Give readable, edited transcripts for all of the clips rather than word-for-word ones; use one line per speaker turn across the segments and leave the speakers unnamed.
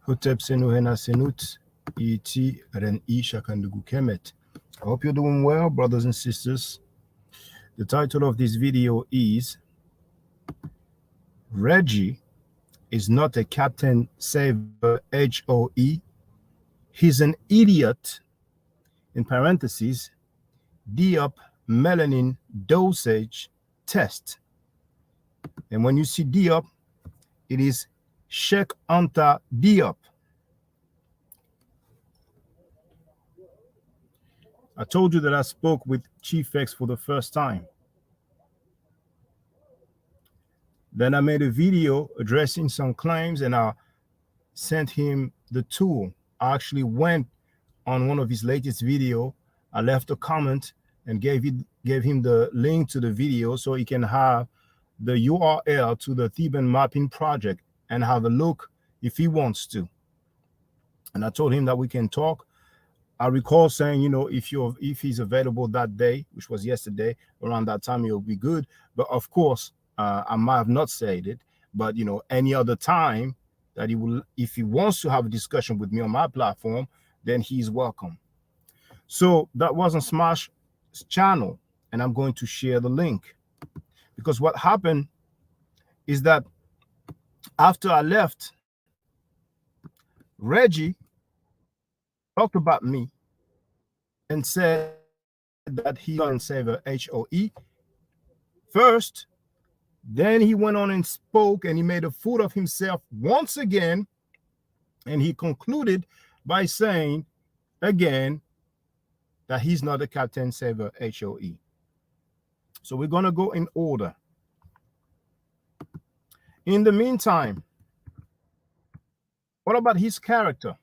Hotep Senu Hena Senut, Iti Ren I Shakandugu Kemet. I hope you're doing well, brothers and sisters. The title of this video is Reggie is not a Captain Saver HOE. He's an idiot, in parentheses, Diop melanin dosage test. And when you see Diop, it is Sheikh Anta Diop. I told you that I spoke with Chief X for the first time. Then I made a video addressing some claims and I sent him the tool. I actually went on one of his latest video. I left a comment and gave him the link to the video so he can have the URL to the Theban mapping project and have a look if he wants to. And I told him that we can talk. I recall saying, you know, if he's available that day, which was yesterday, around that time, it'll be good. But of course, I might have not said it, but you know, any other time that he will, if he wants to have a discussion with me on my platform, then he's welcome. So that was on Smash channel, and I'm going to share the link because what happened is that after I left, Reggie talked about me and said that he couldn't save a HOE first. Then he went on and spoke and he made a fool of himself once again. And he concluded by saying again that he's not a Captain Saver HOE. So we're going to go in order. In the meantime, what about his character?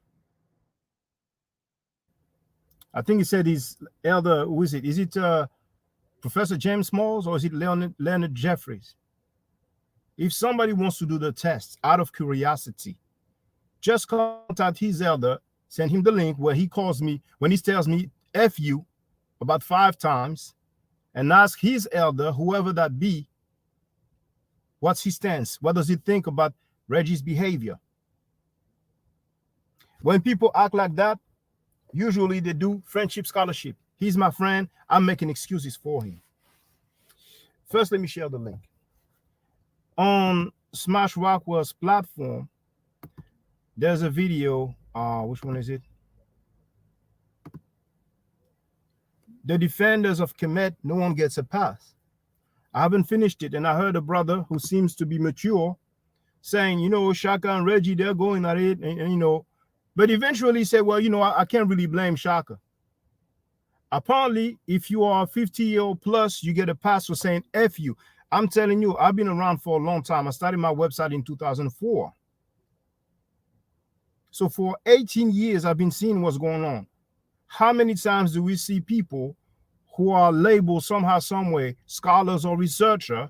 I think he said he's elder, who is it? Is it Professor James Smalls or is it Leonard Jeffries? If somebody wants to do the test out of curiosity, just contact his elder, send him the link where he calls me, when he tells me F you about 5 times, and ask his elder, whoever that be, what's his stance? What does he think about Reggie's behavior? When people act like that, usually they do friendship scholarship. He's my friend. I'm making excuses for him. First, let me share the link. On Smash Rockwell's platform, there's a video. Which one is it? The Defenders of Kemet, no one gets a pass. I haven't finished it, and I heard a brother who seems to be mature saying, you know, Shaka and Reggie, they're going at it, and you know, but eventually he said, well, you know, I can't really blame Shaka. Apparently, if you are 50-year-old plus, you get a pass for saying F you. I'm telling you, I've been around for a long time. I started my website in 2004. So for 18 years, I've been seeing what's going on. How many times do we see people who are labeled somehow, some way, scholars or researcher,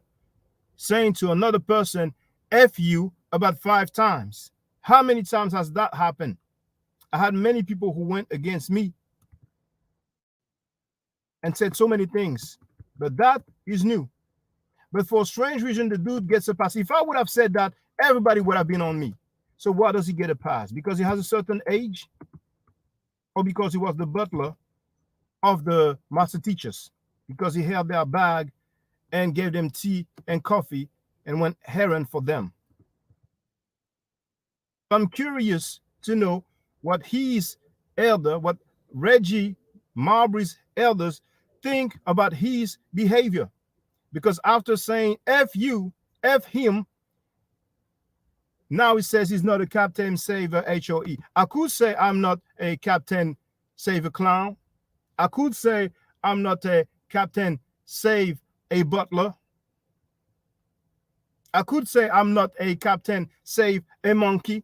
saying to another person, F you about 5 times? How many times has that happened? I had many people who went against me and said so many things, but that is new. But for a strange reason, the dude gets a pass. If I would have said that, everybody would have been on me. So why does he get a pass? Because he has a certain age, or because he was the butler of the master teachers? Because he held their bag and gave them tea and coffee and went errand for them. I'm curious to know what what Reggie Marbury's elders think about his behavior. Because after saying F you, F him, now he says he's not a captain, saver, HOE. I could say I'm not a captain, save a clown. I could say I'm not a captain, save a butler. I could say I'm not a captain, save a monkey.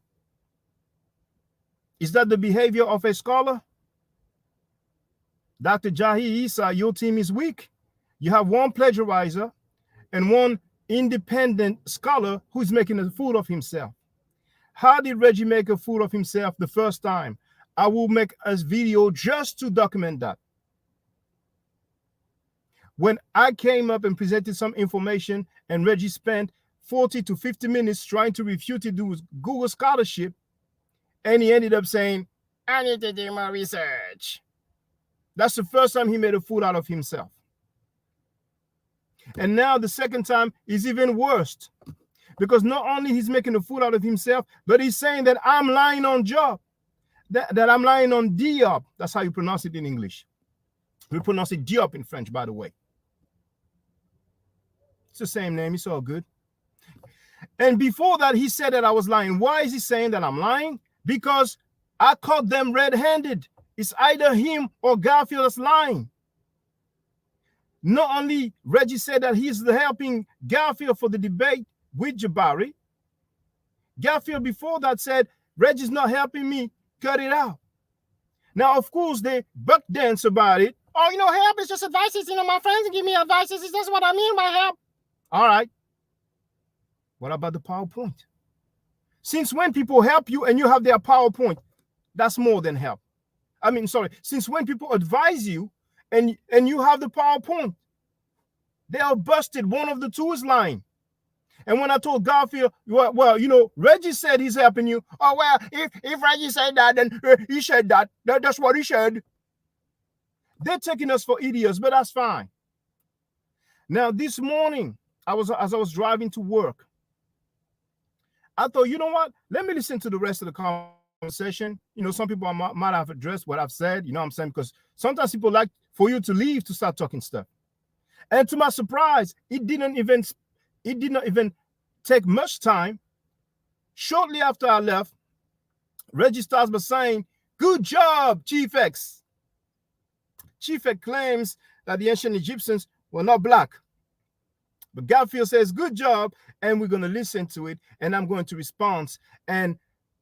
Is that the behavior of a scholar? Dr. Jahi Issa, your team is weak. You have one plagiarizer and one independent scholar who's making a fool of himself. How did Reggie make a fool of himself the first time? I will make a video just to document that. When I came up and presented some information and Reggie spent 40 to 50 minutes trying to refute it with Google scholarship, and he ended up saying, I need to do more research. That's the first time he made a fool out of himself. And now the second time is even worse. Because not only he's making a fool out of himself, but he's saying that I'm lying on Diop, that I'm lying on Diop. That's how you pronounce it in English. We pronounce it Diop in French, by the way. It's the same name. It's all good. And before that, he said that I was lying. Why is he saying that I'm lying? Because I caught them red-handed. It's either him or Garfield that's lying. Not only Reggie said that he's helping Garfield for the debate with Jabari. Garfield before that said, Reggie's not helping me, cut it out. Now, of course, they buck dance about it. Oh, help is just advices. My friends give me advices. Is that's what I mean by help. All right. What about the PowerPoint? Since when people help you and you have their PowerPoint, that's more than help. Since when people advise you and you have the PowerPoint, they are busted. One of the two is lying. And when I told Garfield, well, Reggie said he's helping you. Oh, well, if Reggie said that, then he said that. That's what he said. They're taking us for idiots, but that's fine. Now, this morning, as I was driving to work, I thought, you know what? Let me listen to the rest of the conversation. Some people might have addressed what I've said, you know what I'm saying? Because sometimes people like for you to leave to start talking stuff. And to my surprise, it did not even take much time. Shortly after I left, Reggie starts by saying, good job, Chief X. Chief X claims that the ancient Egyptians were not black. But Garfield says, good job, and we're going to listen to it, and I'm going to respond. And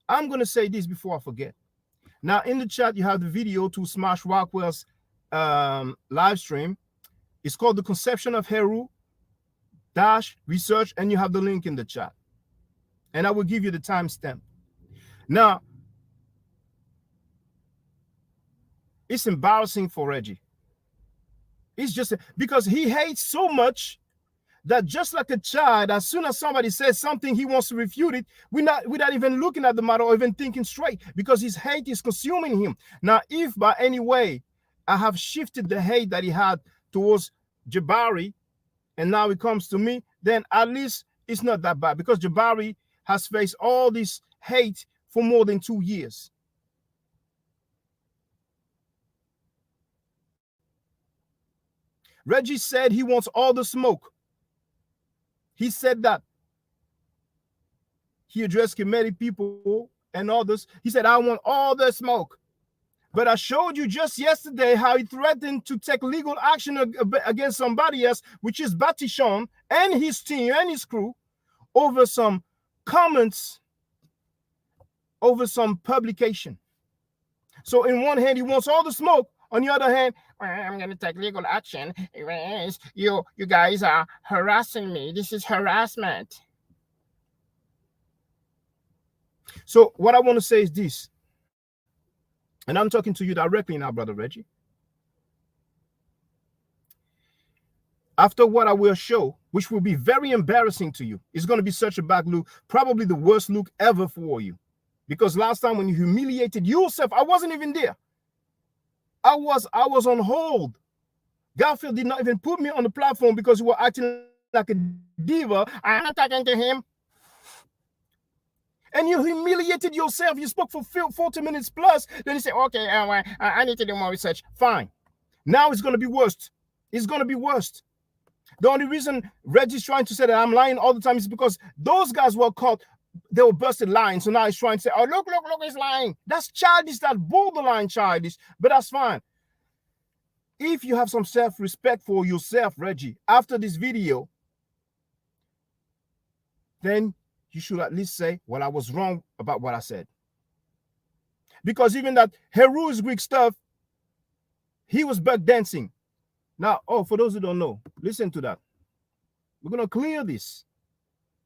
I'm going to say this before I forget. Now, in the chat, you have the video to Smash Rockwell's live stream. It's called The Conception of Heru Research, and you have the link in the chat. And I will give you the timestamp. Now, it's embarrassing for Reggie. It's just because he hates so much that just like a child, as soon as somebody says something, he wants to refute it without even looking at the matter or even thinking straight, because his hate is consuming him. Now, if by any way I have shifted the hate that he had towards Jabari, and now it comes to me, then at least it's not that bad, because Jabari has faced all this hate for more than 2 years. Reggie said he wants all the smoke. He said that. He addressed Kemetic people and others. He said, I want all the smoke. But I showed you just yesterday how he threatened to take legal action against somebody else, which is Batishon and his team and his crew, over some comments, over some publication. So in one hand, he wants all the smoke. On the other hand, well, I'm going to take legal action. You guys are harassing me. This is harassment. So what I want to say is this, and I'm talking to you directly now, Brother Reggie. After what I will show, which will be very embarrassing to you, it's going to be such a bad look, probably the worst look ever for you. Because last time when you humiliated yourself, I wasn't even there. I was on hold. Garfield did not even put me on the platform because you were acting like a diva. I'm not talking to him. And you humiliated yourself. You spoke for 40 minutes plus. Then you say, okay, I need to do more research. Fine. Now it's going to be worse. It's going to be worse. The only reason Reggie's trying to say that I'm lying all the time is because those guys were caught. They were busted lying. So now he's trying to say, oh, look, he's lying. That's childish. That's borderline childish. But that's fine. If you have some self-respect for yourself, Reggie, after this video, then you should at least say, well, I was wrong about what I said. Because even that Heru's Greek stuff, he was back dancing. Now, for those who don't know, listen to that. We're going to clear this.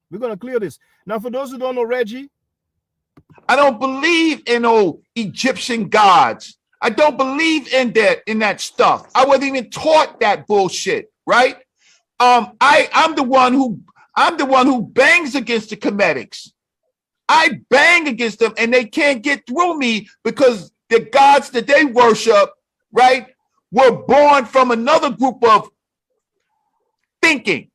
We're going to clear this. Now, for those who don't know, Reggie,
I don't believe in old Egyptian gods. I don't believe in that stuff. I wasn't even taught that bullshit, right? I'm the one who bangs against the Comedics. I bang against them and they can't get through me because the gods that they worship, right, were born from another group of thinking,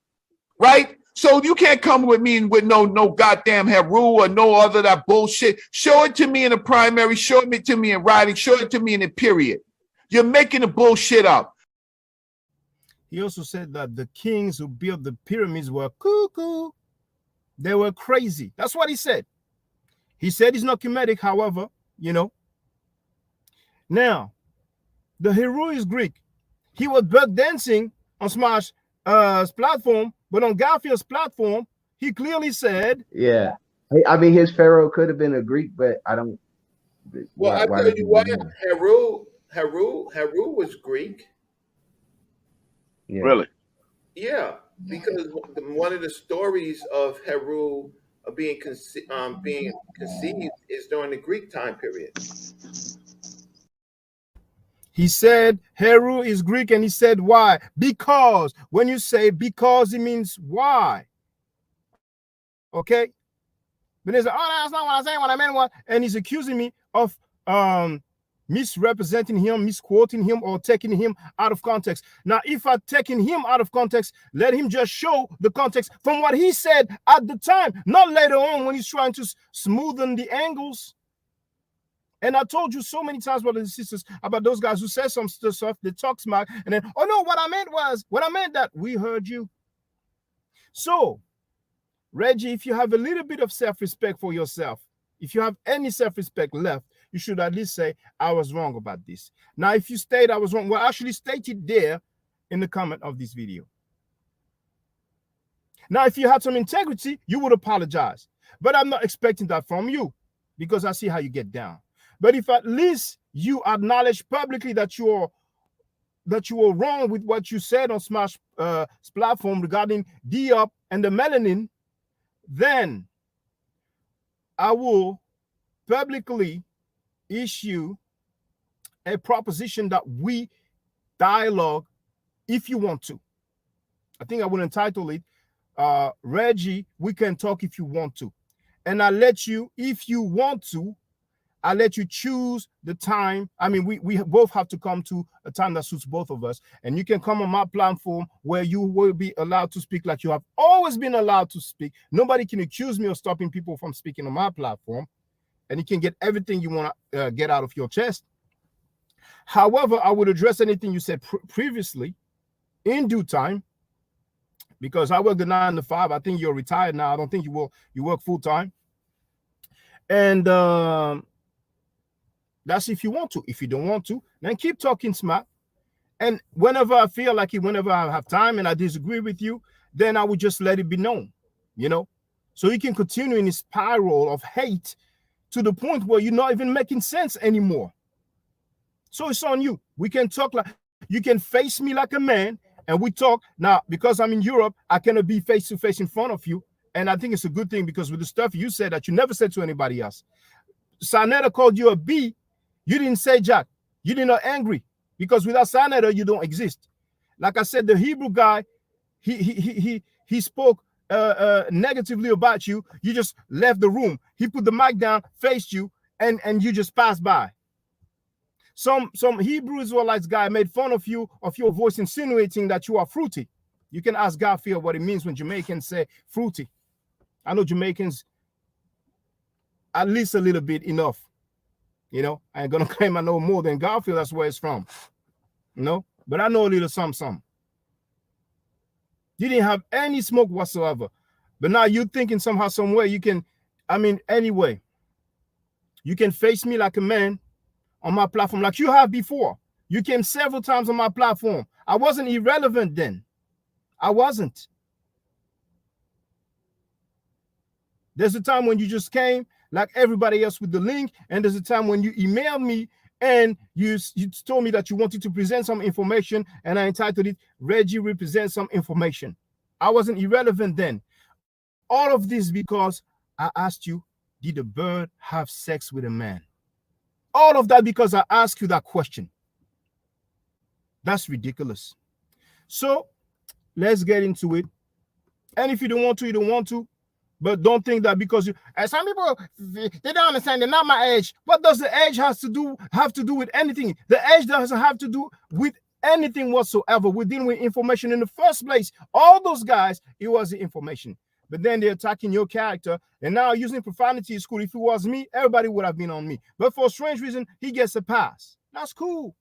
right? So you can't come with me with no goddamn Heru or no other that bullshit. Show it to me in the primary, show it to me in writing, show it to me in the period. You're making the bullshit up.
He also said that the kings who built the pyramids were cuckoo. They were crazy. That's what he said. He said he's not Kemetic, however, you know. Now, the Heru is Greek. He was back dancing on Smash platform, but on Garfield's platform, he clearly said,
yeah. I mean, his pharaoh could have been a Greek, but I don't.
Well, I tell you what, Heru was Greek.
Yeah.
Really?
Yeah, because one of the stories of Heru being conceived is during the Greek time period.
He said Heru is Greek, and he said why? Because when you say because, it means why. Okay? But they say, oh, that's not what I said. What I meant was, and he's accusing me of misrepresenting him, misquoting him, or taking him out of context. Now, if I'm taking him out of context, let him just show the context from what he said at the time, not later on when he's trying to smoothen the angles. And I told you so many times, brothers and sisters, about those guys who say some stuff, they talk smack, and then, oh no, what I meant that we heard you. So, Reggie, if you have a little bit of self-respect for yourself, if you have any self-respect left, you should at least say, I was wrong about this. Now, if you state I was wrong, well, actually state it there in the comment of this video. Now, if you had some integrity, you would apologize. But I'm not expecting that from you because I see how you get down. But if at least you acknowledge publicly that you were wrong with what you said on Smash platform regarding Diop and the melanin, then I will publicly issue a proposition that we dialogue if you want to. I think I would entitle it, Reggie, we can talk if you want to. And I let you, if you want to, I let you choose the time. I mean, we both have to come to a time that suits both of us. And you can come on my platform where you will be allowed to speak like you have always been allowed to speak. Nobody can accuse me of stopping people from speaking on my platform. And you can get everything you want to get out of your chest. However, I would address anything you said previously in due time. Because I work the 9 to 5. I think you're retired now. I don't think you work full time. And that's if you want to. If you don't want to, then keep talking smart. And whenever I feel like it, whenever I have time and I disagree with you, then I would just let it be known, you know? So you can continue in this spiral of hate to the point where you're not even making sense anymore. So it's on you. We can talk like, you can face me like a man and we talk. Now, because I'm in Europe, I cannot be face to face in front of you. And I think it's a good thing because with the stuff you said that you never said to anybody else. Sanetta called you a B. You didn't say Jack. You did not angry because without Sanetta, you don't exist. Like I said, the Hebrew guy, he spoke negatively about you, you just left the room. He put the mic down, faced you, and you just passed by. Some Hebrew Israelites guy made fun of you, of your voice, insinuating that you are fruity. You can ask Garfield what it means when Jamaicans say fruity. I know Jamaicans at least a little bit enough. You know, I ain't gonna claim I know more than Garfield. That's where it's from. You know, but I know a little some. You didn't have any smoke whatsoever. But now you're thinking somehow, some way you can, I mean, anyway, you can face me like a man on my platform like you have before. You came several times on my platform. I wasn't irrelevant then. I wasn't. There's a time when you just came like everybody else with the link, and there's a time when you emailed me and you told me that you wanted to present some information, and I entitled it, Reggie represents some information. I wasn't irrelevant then. All of this because I asked you, did a bird have sex with a man? All of that because I asked you that question. That's ridiculous. So let's get into it. And if you don't want to, you don't want to. But don't think that because you, and some people, they don't understand, they're not my age. What does the age have to do with anything? The age doesn't have to do with anything whatsoever. We're dealing with information in the first place. All those guys, it was the information. But then they're attacking your character, and now using profanity is cool. If it was me, everybody would have been on me. But for a strange reason, he gets a pass. That's cool.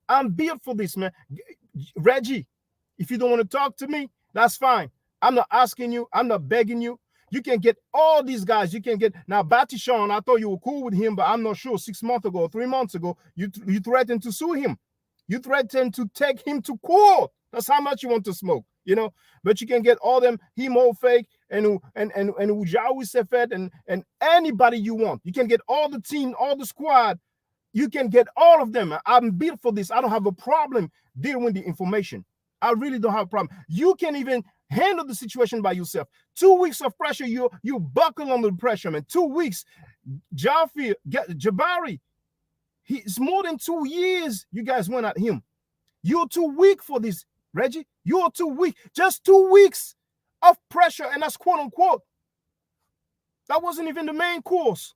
I'm built for this, man. Reggie, if you don't want to talk to me, that's fine. I'm not asking you. I'm not begging you. You can get all these guys. You can get now Batishon. I thought you were cool with him, but I'm not sure. 6 months ago, 3 months ago, you threatened to sue him. You threatened to take him to court. That's how much you want to smoke, you know. But you can get all them Hemo fake and Ujawi Sefet and anybody you want. You can get all the team, all the squad. You can get all of them. I'm built for this. I don't have a problem dealing with the information. I really don't have a problem. You can even handle the situation by yourself. 2 weeks of pressure, you buckle under the pressure, man. 2 weeks. Jabari, it's more than 2 years you guys went at him. You're too weak for this, Reggie. You're too weak. Just 2 weeks of pressure, and that's quote unquote. That wasn't even the main course,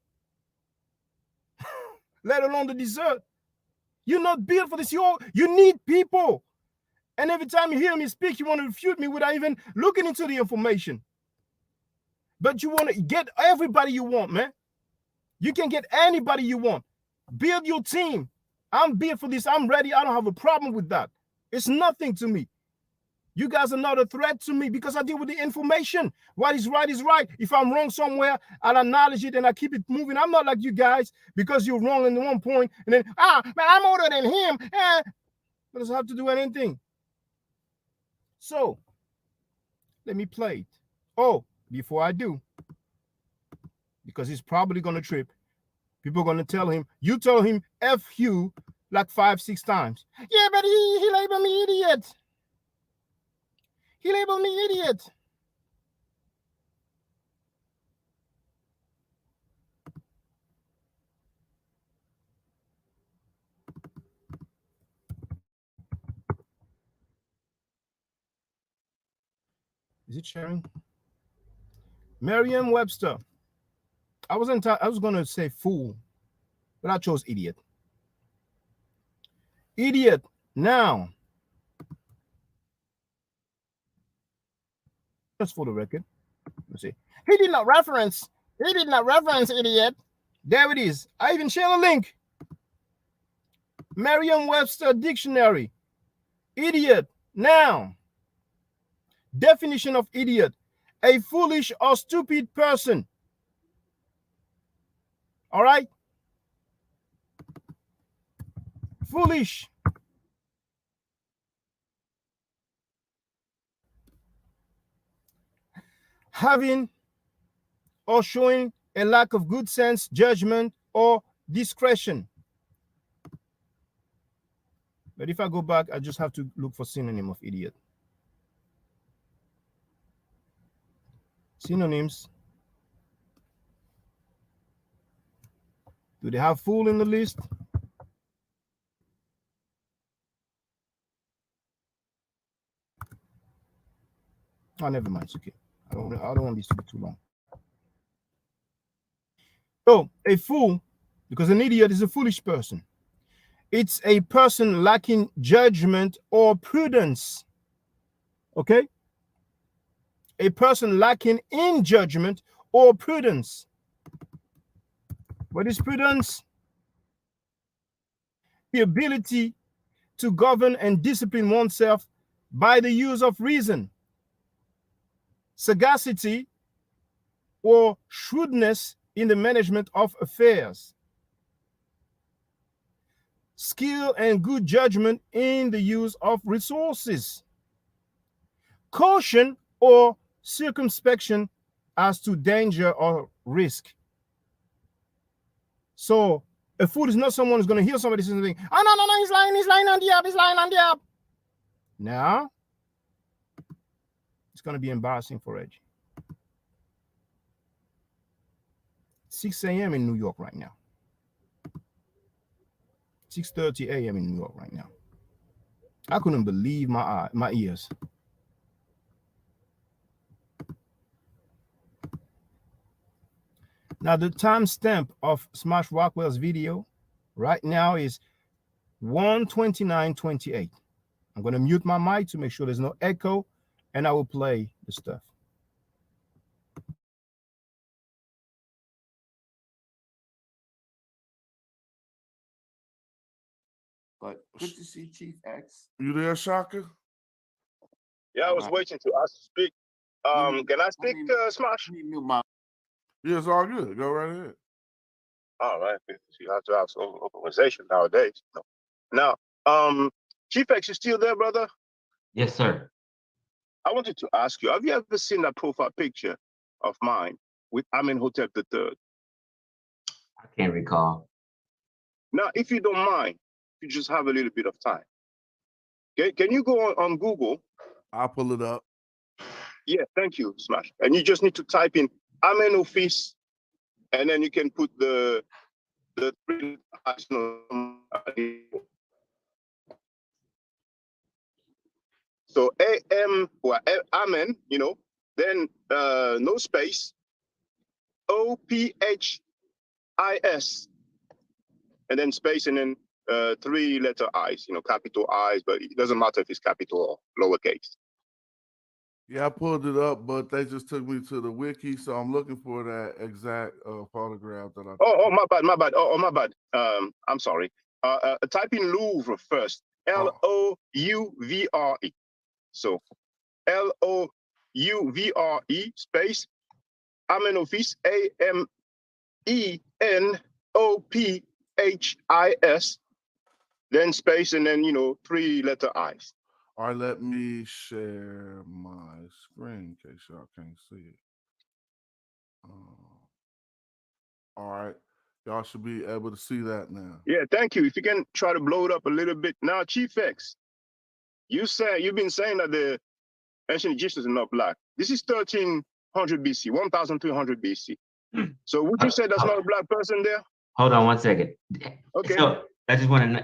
let alone the dessert. You're not built for this. You need people. And every time you hear me speak, you want to refute me without even looking into the information. But you want to get everybody you want, man. You can get anybody you want. Build your team. I'm built for this. I'm ready. I don't have a problem with that. It's nothing to me. You guys are not a threat to me because I deal with the information. What is right is right. If I'm wrong somewhere, I'll acknowledge it and I keep it moving. I'm not like you guys because you're wrong in one point and then, man, I'm older than him. That doesn't have to do anything. So, let me play it. Oh, before I do, because he's probably going to trip, people are going to tell him, you told him F you like 5-6 times. Yeah, but he labeled me idiot. He labeled me idiot. Is it sharing? Merriam-Webster. I was going to say fool, but I chose idiot. Idiot. Now, just for the record, let's see. He did not reference idiot. There it is. I even share a link. Merriam-Webster dictionary. Idiot. Now, definition of idiot: a foolish or stupid person. All right? Foolish. Having or showing a lack of good sense, judgment, or discretion. But if I go back, I just have to look for synonym of idiot. Synonyms. Do they have fool in the list? Oh, never mind. It's okay. I don't want this to be too long. So a fool, because an idiot is a foolish person. It's a person lacking judgment or prudence. Okay? A person lacking in judgment or prudence. What is prudence? The ability to govern and discipline oneself by the use of reason, sagacity, or shrewdness in the management of affairs, skill and good judgment in the use of resources, caution or circumspection as to danger or risk. So a fool is not someone who's going to hear somebody say something, oh, no, he's lying on Diop, he's lying on Diop. Now, it's going to be embarrassing for Reggie. 6 a.m. in New York right now. 6:30 a.m. in New York right now. I couldn't believe my ears. Now, the timestamp of Smash Rockwell's video right now is 1:29:28. I'm going to mute my mic to make sure there's no echo, and I will play the stuff.
But good to see Chief X.
You there, Shaka?
Yeah, I was waiting to ask to speak. Can I speak, Smash?
Yeah, it's all good. Go right ahead.
All right. You have to have some organization nowadays. Now, Chief X, you still there, brother?
Yes, sir.
I wanted to ask you, have you ever seen that profile picture of mine with Amenhotep III?
I can't recall.
Now, if you don't mind, you just have a little bit of time. Okay, can you go on Google?
I'll pull it up.
Yeah, thank you, Smash. And you just need to type in Amenofis, and then you can put the three. So Amen, then no space, OPHIS, and then space, and then 3-letter I's, capital I's, but it doesn't matter if it's capital or lowercase.
Yeah, I pulled it up, but they just took me to the wiki, so I'm looking for that exact photograph that I.
Oh, my bad. Oh, my bad. I'm sorry. Type in Louvre first. Louvre. So Louvre space Amenofis, Amenopphis, then space, and then 3-letter I's.
All right, let me share my screen in case y'all can't see it. All right, y'all should be able to see that now.
Yeah, thank you. If you can try to blow it up a little bit. Now, Chief X, you've been saying that the ancient Egyptians are not black. This is 1300 BC, 1300 BC. So would you say that's not a black person there?
Hold on 1 second.
Okay.
So I just want to know.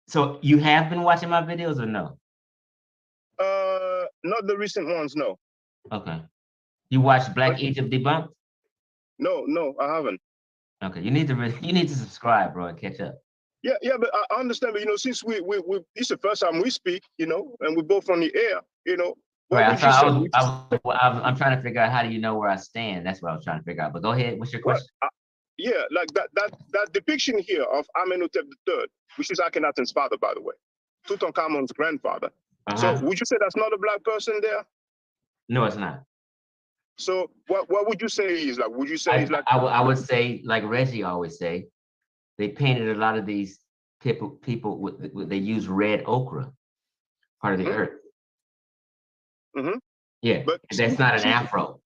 So you have been watching my videos or no?
Not the recent ones, no.
Okay. You watched Black Egypt Debunked?
No, I haven't.
Okay, you need to subscribe, bro, and catch up.
Yeah, but I understand. But since we this is the first time we speak, and we're both on the air,
Right. I'm trying to figure out how do you know where I stand. That's what I was trying to figure out. But go ahead. What's your question?
Yeah, like that depiction here of Amenhotep III, which is Akhenaten's father, by the way, Tutankhamun's grandfather. So would you say that's not a black person there?
No, it's not.
So what would you say is like? Would you say he's like?
I would say, like Reggie always say, they painted a lot of these people with they use red ochre, part of the earth. Mm-hmm. Yeah, but that's not an afro.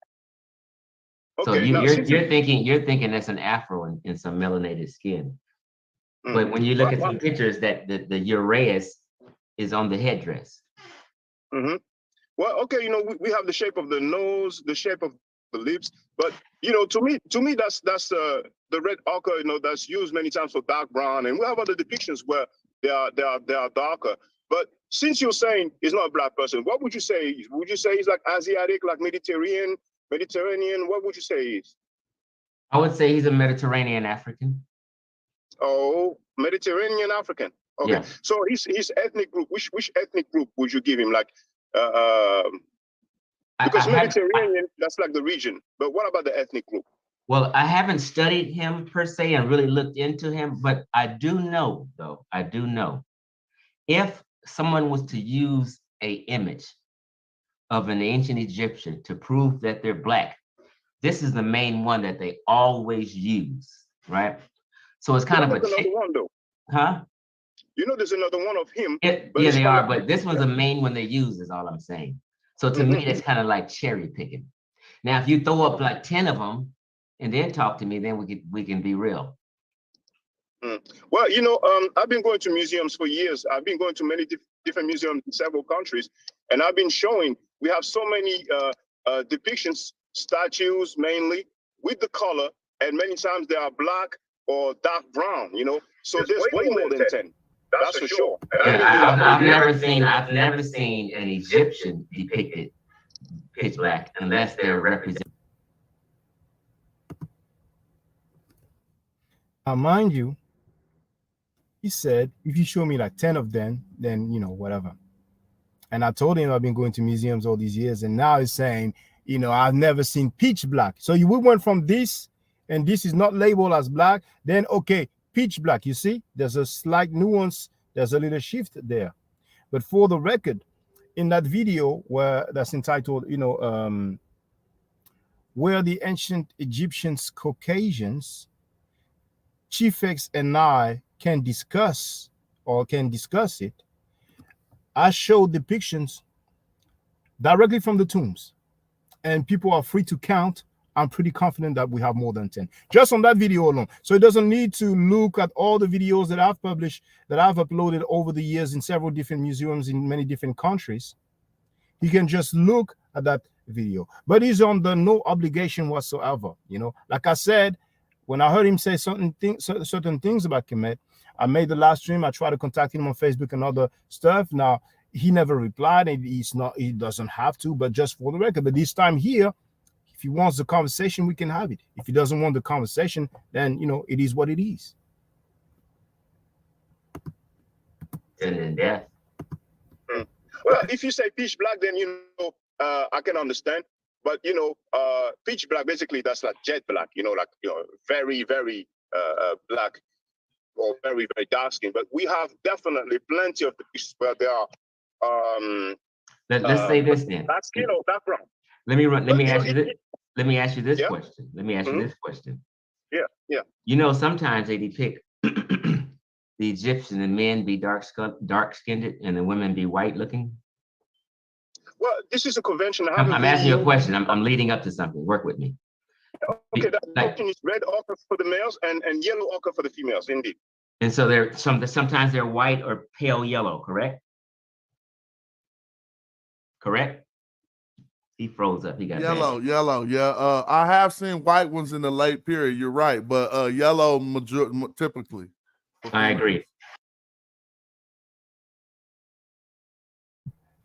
Okay, so you're thinking that's an afro in some melanated skin. Mm-hmm. But when you look at some pictures, that the uraeus is on the headdress.
Mm-hmm. Well, okay, we have the shape of the nose, the shape of the lips, but to me that's the red ochre, that's used many times for dark brown, and we have other depictions where they are darker. But since you're saying he's not a black person, what would you say? Would you say he's like Asiatic, like Mediterranean,
Mediterranean, what would you say he is?
I would say he's a Mediterranean African.
Oh, Mediterranean African. Okay,
Yeah.
so his ethnic group, which ethnic group would you give him? Like, because Mediterranean, that's like the region. But what about the ethnic group?
Well, I haven't studied him per se and really looked into him, but I do know, though, if someone was to use a image of an ancient Egyptian to prove that they're Black, this is the main one that they always use, right? So it's kind of
another one, though.
Huh?
You know, there's another one of him.
Yeah, they are, but this was the main one they use, is all I'm saying. So to me, it's kind of like cherry picking. Now, if you throw up like 10 of them and then talk to me, then we can be real.
Well, you know, I've been going to museums for years. I've been going to many different museums in several countries, and I've been showing we have so many depictions, statues mainly with the color, and many times they are black or dark brown. You know, so there's way more than 10. That's for sure.
I've never seen an Egyptian depicted pitch black unless they're represented.
Mind you, he said, if you show me like 10 of them, then, you know, whatever. And I told him I've been going to museums all these years, and now he's saying, you know, I've never seen pitch black. So we went from this, and this is not labeled as black, then okay, pitch black. You see, there's a slight nuance, there's a little shift there. But for the record, in that video where that's entitled, you know, where the ancient Egyptians Caucasians, Chief X and I can discuss it, I showed depictions directly from the tombs, and people are free to count. I'm pretty confident that we have more than 10 just on that video alone. So it doesn't need to look at all the videos that I've published, that I've uploaded over the years in several different museums in many different countries. He can just look at that video, but he's under no obligation whatsoever. You know, like I said, when I heard him say certain things about Kemet, I made the last stream. I tried to contact him on Facebook and other stuff. Now he never replied, and he doesn't have to, but just for the record. But this time here, if he wants the conversation, we can have it. If he doesn't want the conversation, then, you know, it is what it is.
Yeah.
Well, if you say pitch black, then, you know, I can understand. But, you know, pitch black, basically, that's like jet black, you know, like, you know, very, very black or very, very dark skin. But we have definitely plenty of the pieces where there are.
Let's say this then.
Dark skin or dark brown.
Let me ask you this
Yeah?
question. Let me ask you this question.
Yeah.
You know, sometimes they depict the Egyptian and men be dark skinned and the women be white looking.
Well, this is a convention.
I'm asking you a question. I'm leading up to something. Work with me.
Okay, that question is red ochre for the males and yellow ochre for the females, indeed.
And so sometimes they're white or pale yellow, correct? Correct? He froze up. He got
yellow. Yeah, I have seen white ones in the late period. You're right, but yellow typically.
I agree.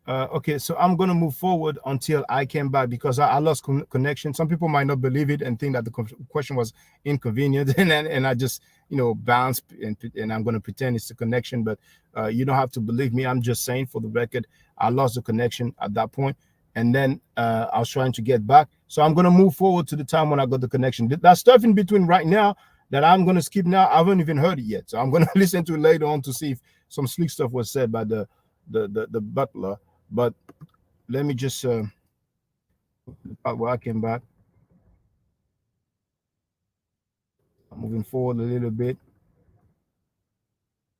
Okay, so I'm going to move forward until I came back because I lost connection. Some people might not believe it and think that the question was inconvenient, and I just, you know, bounced and I'm going to pretend it's a connection, but you don't have to believe me. I'm just saying, for the record, I lost the connection at that point, and then I was trying to get back. So I'm going to move forward to the time when I got the connection. That stuff in between right now that I'm going to skip now, I haven't even heard it yet. So I'm going to listen to it later on to see if some slick stuff was said by the butler. But let me just where I came back. I'm moving forward a little bit.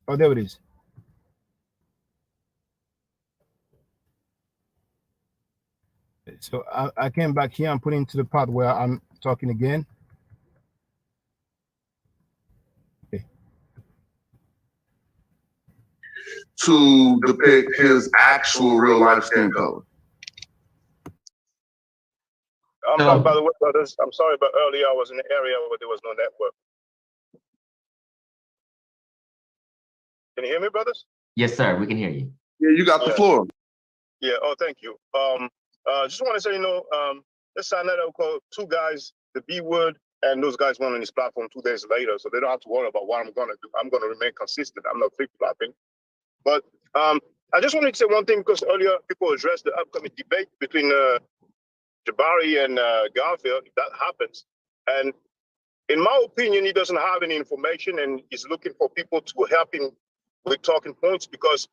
Oh, there it is. So I came back here. I'm putting to the part where I'm talking again. Okay.
To depict his actual real life skin color. By the way, brothers, I'm sorry, but earlier I was in an area where there was no network. Can you hear me, brothers?
Yes, sir. We can hear you.
Yeah, you got the floor. Yeah. Oh, thank you. Just want to say, you know, let's sign that up called two guys, the B word, and those guys went on his platform 2 days later, so they don't have to worry about what I'm gonna do. I'm gonna remain consistent. I'm not flip-flopping. But I just wanted to say one thing, because earlier people addressed the upcoming debate between Jabari and Garfield. If that happens, and in my opinion, he doesn't have any information, and he's looking for people to help him with talking points, because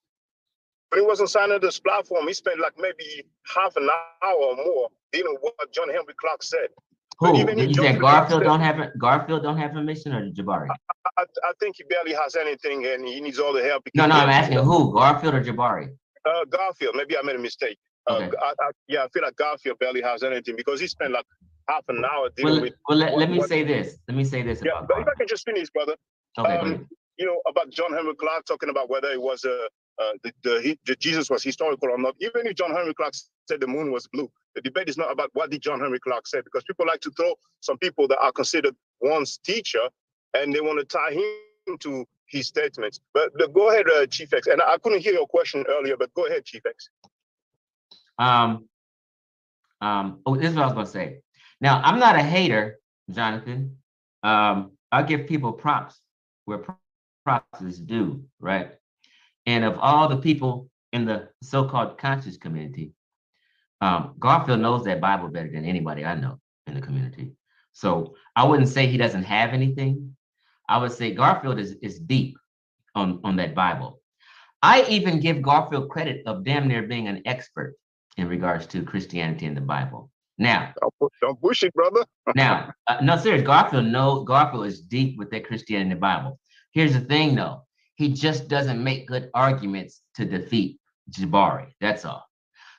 when he wasn't signing this platform, he spent like maybe half an hour or more dealing with what John Henry Clark said.
Who? Did you say Garfield don't have permission, or Jabari?
I think he barely has anything, and he needs all the help.
No, I'm asking who, Garfield or Jabari?
Garfield. Maybe I made a mistake.
Okay.
I feel like Garfield barely has anything, because he spent like half an hour dealing with.
Well, let me say this. Let me say this.
Yeah,
about
but if I can just finish, brother.
Okay.
You know, about John Henry Clark talking about whether it was the Jesus was historical or not. Even if John Henry Clark said the moon was blue, the debate is not about what did John Henry Clark say, because people like to throw some people that are considered one's teacher, and they want to tie him to his statements. But go ahead, Chief X. And I couldn't hear your question earlier, but go ahead, Chief X.
Oh, this is what I was gonna say. Now, I'm not a hater, Jonathan. I give people props where props is due, right? And of all the people in the so-called conscious community, Garfield knows that Bible better than anybody I know in the community. So I wouldn't say he doesn't have anything. I would say Garfield is deep on that Bible. I even give Garfield credit of damn near being an expert in regards to Christianity and the Bible. Now,
don't push it, brother.
Now, no, serious. Garfield is deep with that Christianity and the Bible. Here's the thing, though. He just doesn't make good arguments to defeat Jabari. That's all.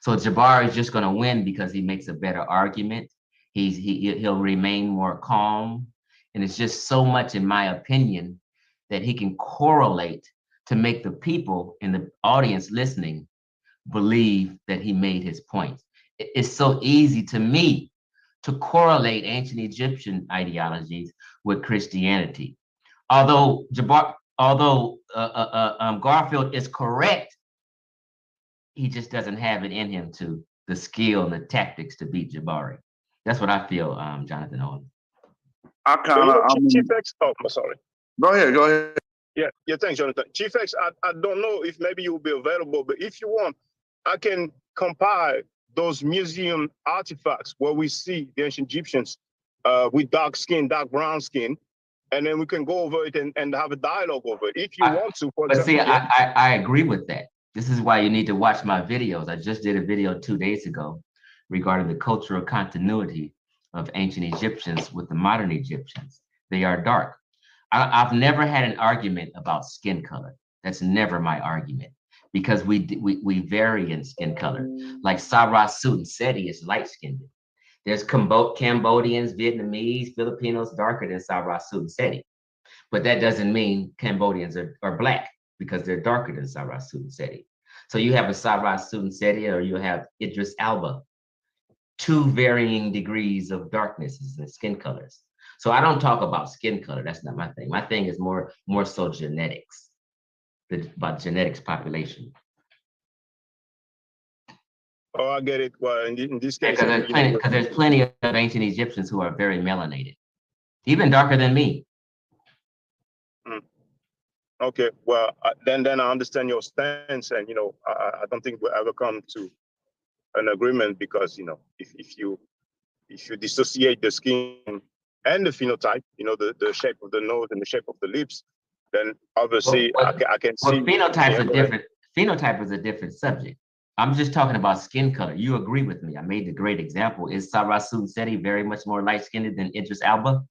So Jabari is just going to win because he makes a better argument. He'll remain more calm. And it's just so much, in my opinion, that he can correlate to make the people in the audience listening believe that he made his point. It's so easy to me to correlate ancient Egyptian ideologies with Christianity. Although Garfield is correct, he just doesn't have it in him to the skill and the tactics to beat Jabari. That's what I feel, Jonathan Owen.
Chief X. Oh, sorry.
Go ahead.
Yeah, thanks, Jonathan. Chief X, I don't know if maybe you will be available, but if you want, I can compile those museum artifacts where we see the ancient Egyptians with dark skin, dark brown skin, and then we can go over it and have a dialogue over it if you want to.
I agree with that. This is why you need to watch my videos. I just did a video 2 days ago regarding the cultural continuity of ancient Egyptians with the modern Egyptians. They are dark. I've never had an argument about skin color. That's never my argument, because we vary in skin color. Like Sarah Sut Seti is light-skinned. There's Cambodians, Vietnamese, Filipinos darker than Sarah Sut Seti. But that doesn't mean Cambodians are black, because they're darker than Sarah Sut Seti. So you have a Sarah Sut Seti, or you have Idris Elba, two varying degrees of darknesses and skin colors. So I don't talk about skin color. That's not my thing. My thing is more so genetics, about genetics population.
Oh, I get it. Well, in this case,
because there's plenty of ancient Egyptians who are very melanated, even darker than me.
Okay, well, then I understand your stance, and I don't think we'll ever come to an agreement, because if you dissociate the skin and the phenotype, the shape of the nose and the shape of the lips, then obviously I can see.
Phenotype is a different subject. I'm just talking about skin color. You agree with me? I made the great example. Is Sarah Sut Seti very much more light-skinned than Idris Elba?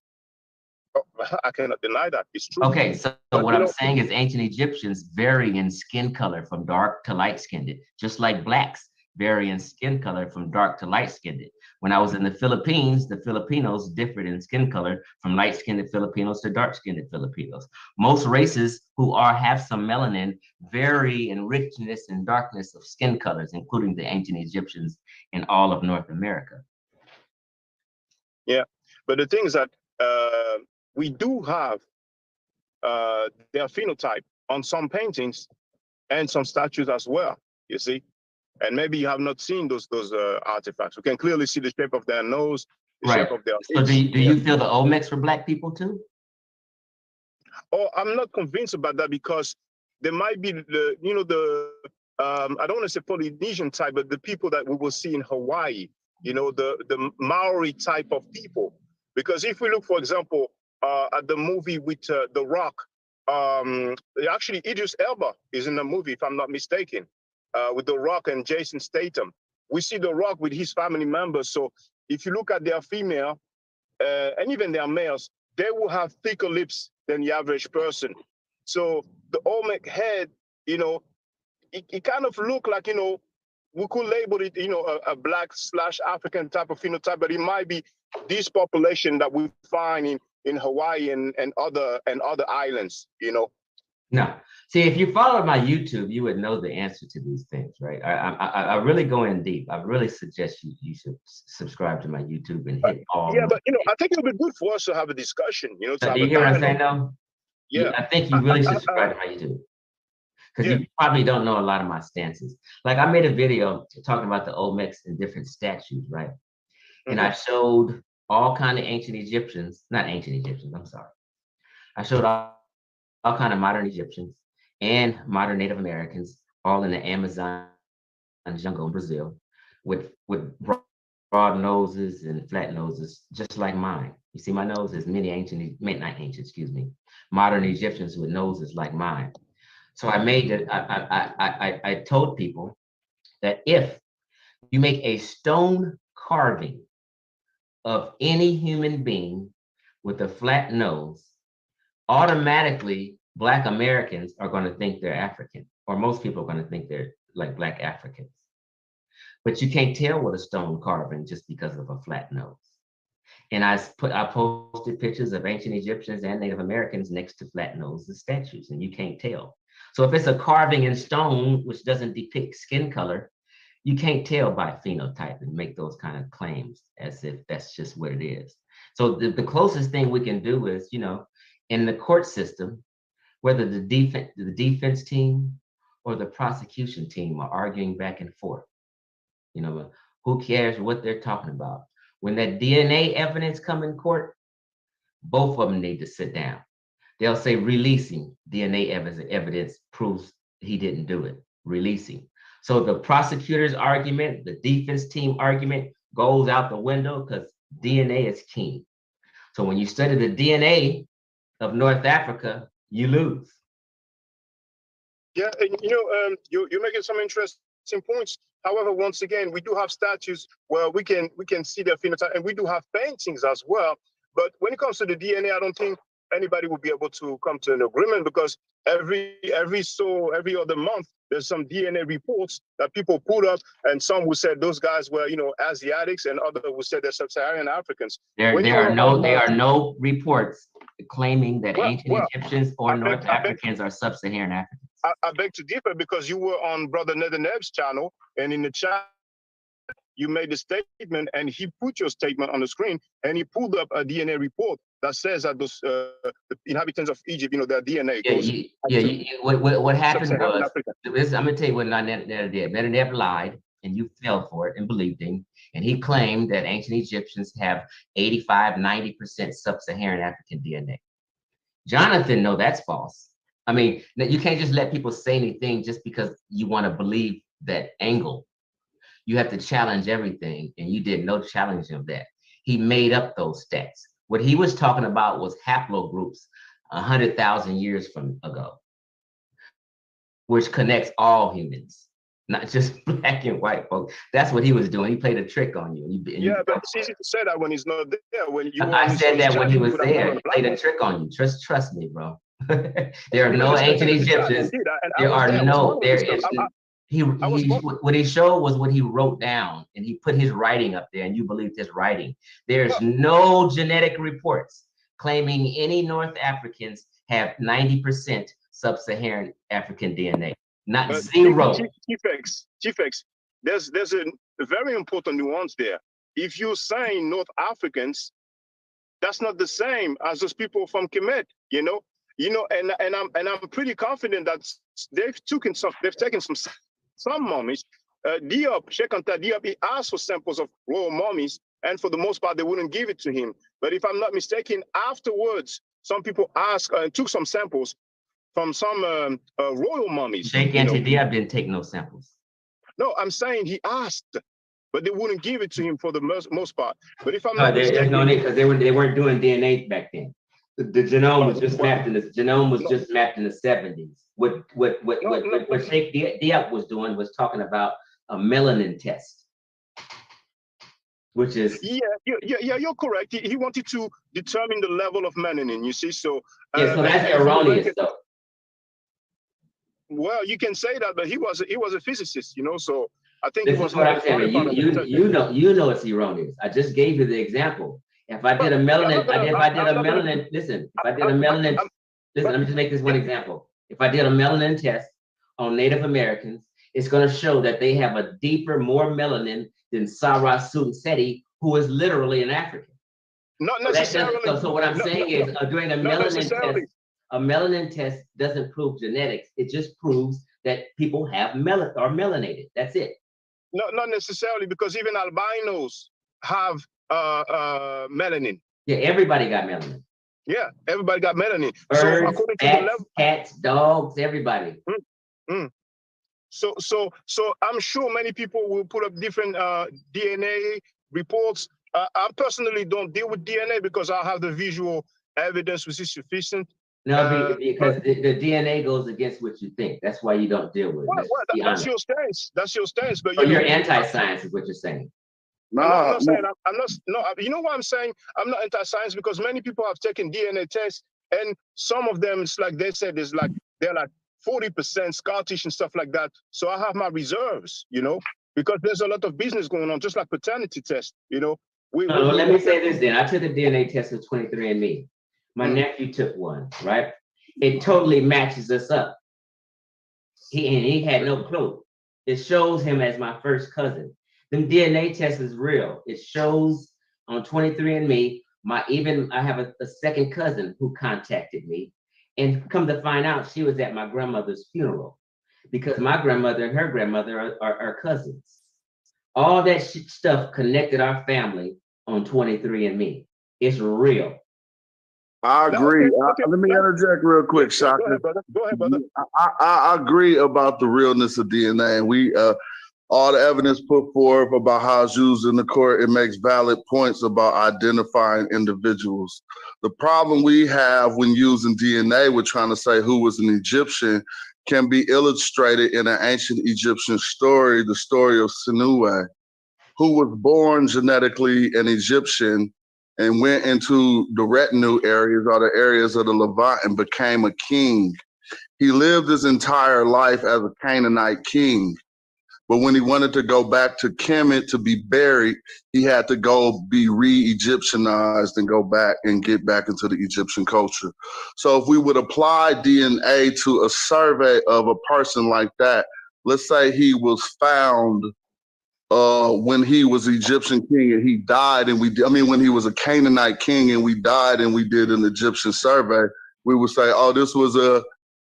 Oh, I cannot deny that. It's true.
Okay, so what I'm saying is ancient Egyptians vary in skin color from dark to light-skinned, just like blacks vary in skin color from dark to light-skinned. When I was in the Philippines, the Filipinos differed in skin color from light-skinned Filipinos to dark-skinned Filipinos. Most races who have some melanin vary in richness and darkness of skin colors, including the ancient Egyptians in all of North America.
Yeah, but the thing is that we do have their phenotype on some paintings and some statues as well, you see. And maybe you have not seen those artifacts. We can clearly see the shape of their nose, the shape of their
So
lips.
do you feel the Olmecs were black people too?
Oh, I'm not convinced about that, because there might be the, you know, the I don't want to say Polynesian type, but the people that we will see in Hawaii, you know, the Maori type of people. Because if we look, for example, at the movie with The Rock, actually Idris Elba is in the movie, if I'm not mistaken, with The Rock and Jason Statham. We see The Rock with his family members. So if you look at their female and even their males, they will have thicker lips than the average person. So the Olmec head, you know, it kind of look like, you know, we could label it, you know, a black / African type of phenotype, but it might be this population that we find in Hawaii and other islands, you know.
No. See, if you followed my YouTube, you would know the answer to these things, right? I really go in deep. I really suggest you should subscribe to my YouTube and hit all.
Yeah, but you know, I think it would be good for us to have a discussion, you know.
Do you hear what I'm saying, though?
Yeah.
I think you really should subscribe to my YouTube, because you probably don't know a lot of my stances. Like, I made a video talking about the Olmecs and different statues, right? And I showed all kind of ancient Egyptians, not ancient Egyptians, I'm sorry. I showed all kind of modern Egyptians and modern Native Americans, all in the Amazon jungle in Brazil, with broad noses and flat noses, just like mine. You see my nose? There's many modern Egyptians with noses like mine. So I made it. I told people that if you make a stone carving of any human being with a flat nose, automatically Black Americans are going to think they're African, or most people are going to think they're like Black Africans. But you can't tell with a stone carving just because of a flat nose. And I posted pictures of ancient Egyptians and Native Americans next to flat noses statues, and you can't tell. So if it's a carving in stone, which doesn't depict skin color, you can't tell by phenotype and make those kind of claims as if that's just what it is. So the closest thing we can do is, you know, in the court system, whether the defense team or the prosecution team are arguing back and forth, you know, who cares what they're talking about? When that DNA evidence come in court, both of them need to sit down. They'll say releasing DNA evidence proves he didn't do it, releasing. So the prosecutor's argument, the defense team argument goes out the window because DNA is king. So when you study the DNA of North Africa, you lose.
Yeah, and you know, you're making some interesting points. However, once again, we do have statues where we can see their phenotype, and we do have paintings as well. But when it comes to the DNA, I don't think anybody will be able to come to an agreement, because every other month there's some DNA reports that people put up, and some will say those guys were, you know, Asiatics, and others will say they're Sub-Saharan Africans.
There are no reports claiming that ancient Egyptians or North Africans are Sub-Saharan Africans.
I beg to differ, because you were on Brother Nedeneb's channel, and in the chat you made a statement, and he put your statement on the screen, and he pulled up a DNA report that says that those the inhabitants of Egypt, you know, their DNA goes.
What happened was, I'm gonna tell you what Nedeneb did. Nedeneb lied, and you fell for it and believed him, and he claimed that ancient Egyptians have 85–90% Sub-Saharan African DNA. Jonathan, no, that's false. I mean, you can't just let people say anything just because you want to believe that angle. You have to challenge everything, and you did no challenge of that. He made up those stats. What he was talking about was haplogroups 100,000 years from ago, which connects all humans, not just Black and white folks. That's what he was doing. He played a trick on you.
But it's easy to say that when he's not there. When you
I said that when he was there, he played a trick on you. Trust me, bro. There are no ancient Egyptians. What he showed was what he wrote down, and he put his writing up there, and you believed his writing. There's no genetic reports claiming any North Africans have 90% Sub-Saharan African DNA. Not zero.
Chief X, there's a very important nuance there. If you're saying North Africans, that's not the same as those people from Kemet, you know, and I'm pretty confident that they've taken some mummies Diop, Sheikh Anta Diop, he asked for samples of royal mummies, and for the most part, they wouldn't give it to him. But if I'm not mistaken, afterwards, some people asked and took some samples from some royal mummies.
Sheikh Anta Diop didn't take no samples.
No, I'm saying he asked, but they wouldn't give it to him for the most part. But if I'm
No,
not
there's
mistaken,
no need, because they weren't doing DNA back then. The genome was just mapped in the just mapped in the 70s. What Sheikh Diop was doing was talking about a melanin test, which is
you're correct. He wanted to determine the level of melanin. You see, so
so that's erroneous, though.
Well, you can say that, but he was a physicist, you know. So I think
This
he was
is what I'm saying. You know it's erroneous. I just gave you the example. If I did a melanin, listen, let me just make this one example. If I did a melanin test on Native Americans, it's going to show that they have a deeper, more melanin than Sarah Sunseti, who is literally an African.
Not necessarily.
So what I'm saying is, doing a melanin test doesn't prove genetics. It just proves that people have are melanated. That's it.
Not necessarily, because even albinos have melanin.
Yeah, everybody got melanin.
Yeah, everybody got melanin.
Birds,
so according to the level,
cats, dogs, everybody.
So I'm sure many people will put up different DNA reports. I personally don't deal with DNA because I have the visual evidence, which is sufficient.
No, because the DNA goes against what you think. That's why you don't deal with it.
That's your stance. That's your stance. But
you're anti-science, is what you're saying.
No, I'm not saying. I'm not. No, you know what I'm saying? I'm not anti-science because many people have taken DNA tests, and some of them, it's like they said, they're like 40% Scottish and stuff like that. So I have my reserves, you know, because there's a lot of business going on, just like paternity tests, you know.
Let me say this then. I took a DNA test with 23andMe. My nephew took one, right? It totally matches us up. He had no clue. It shows him as my first cousin. Them DNA tests is real. It shows on 23andMe. I have a second cousin who contacted me, and come to find out, she was at my grandmother's funeral because my grandmother and her grandmother are cousins. All that stuff connected our family on 23andMe. It's real.
I agree. Okay. Let me interject real quick, Shaka.
Go ahead, brother.
I agree about the realness of DNA, and we all the evidence put forth about how it's used in the court, it makes valid points about identifying individuals. The problem we have when using DNA, we're trying to say who was an Egyptian, can be illustrated in an ancient Egyptian story, the story of Sinuhe, who was born genetically an Egyptian and went into the retinue areas or the areas of the Levant and became a king. He lived his entire life as a Canaanite king. But when he wanted to go back to Kemet to be buried, he had to go be re-Egyptianized and go back and get back into the Egyptian culture. So if we would apply DNA to a survey of a person like that, let's say he was found when he was Egyptian king and he died and when he was a Canaanite king and we died and we did an Egyptian survey, we would say, oh, this was a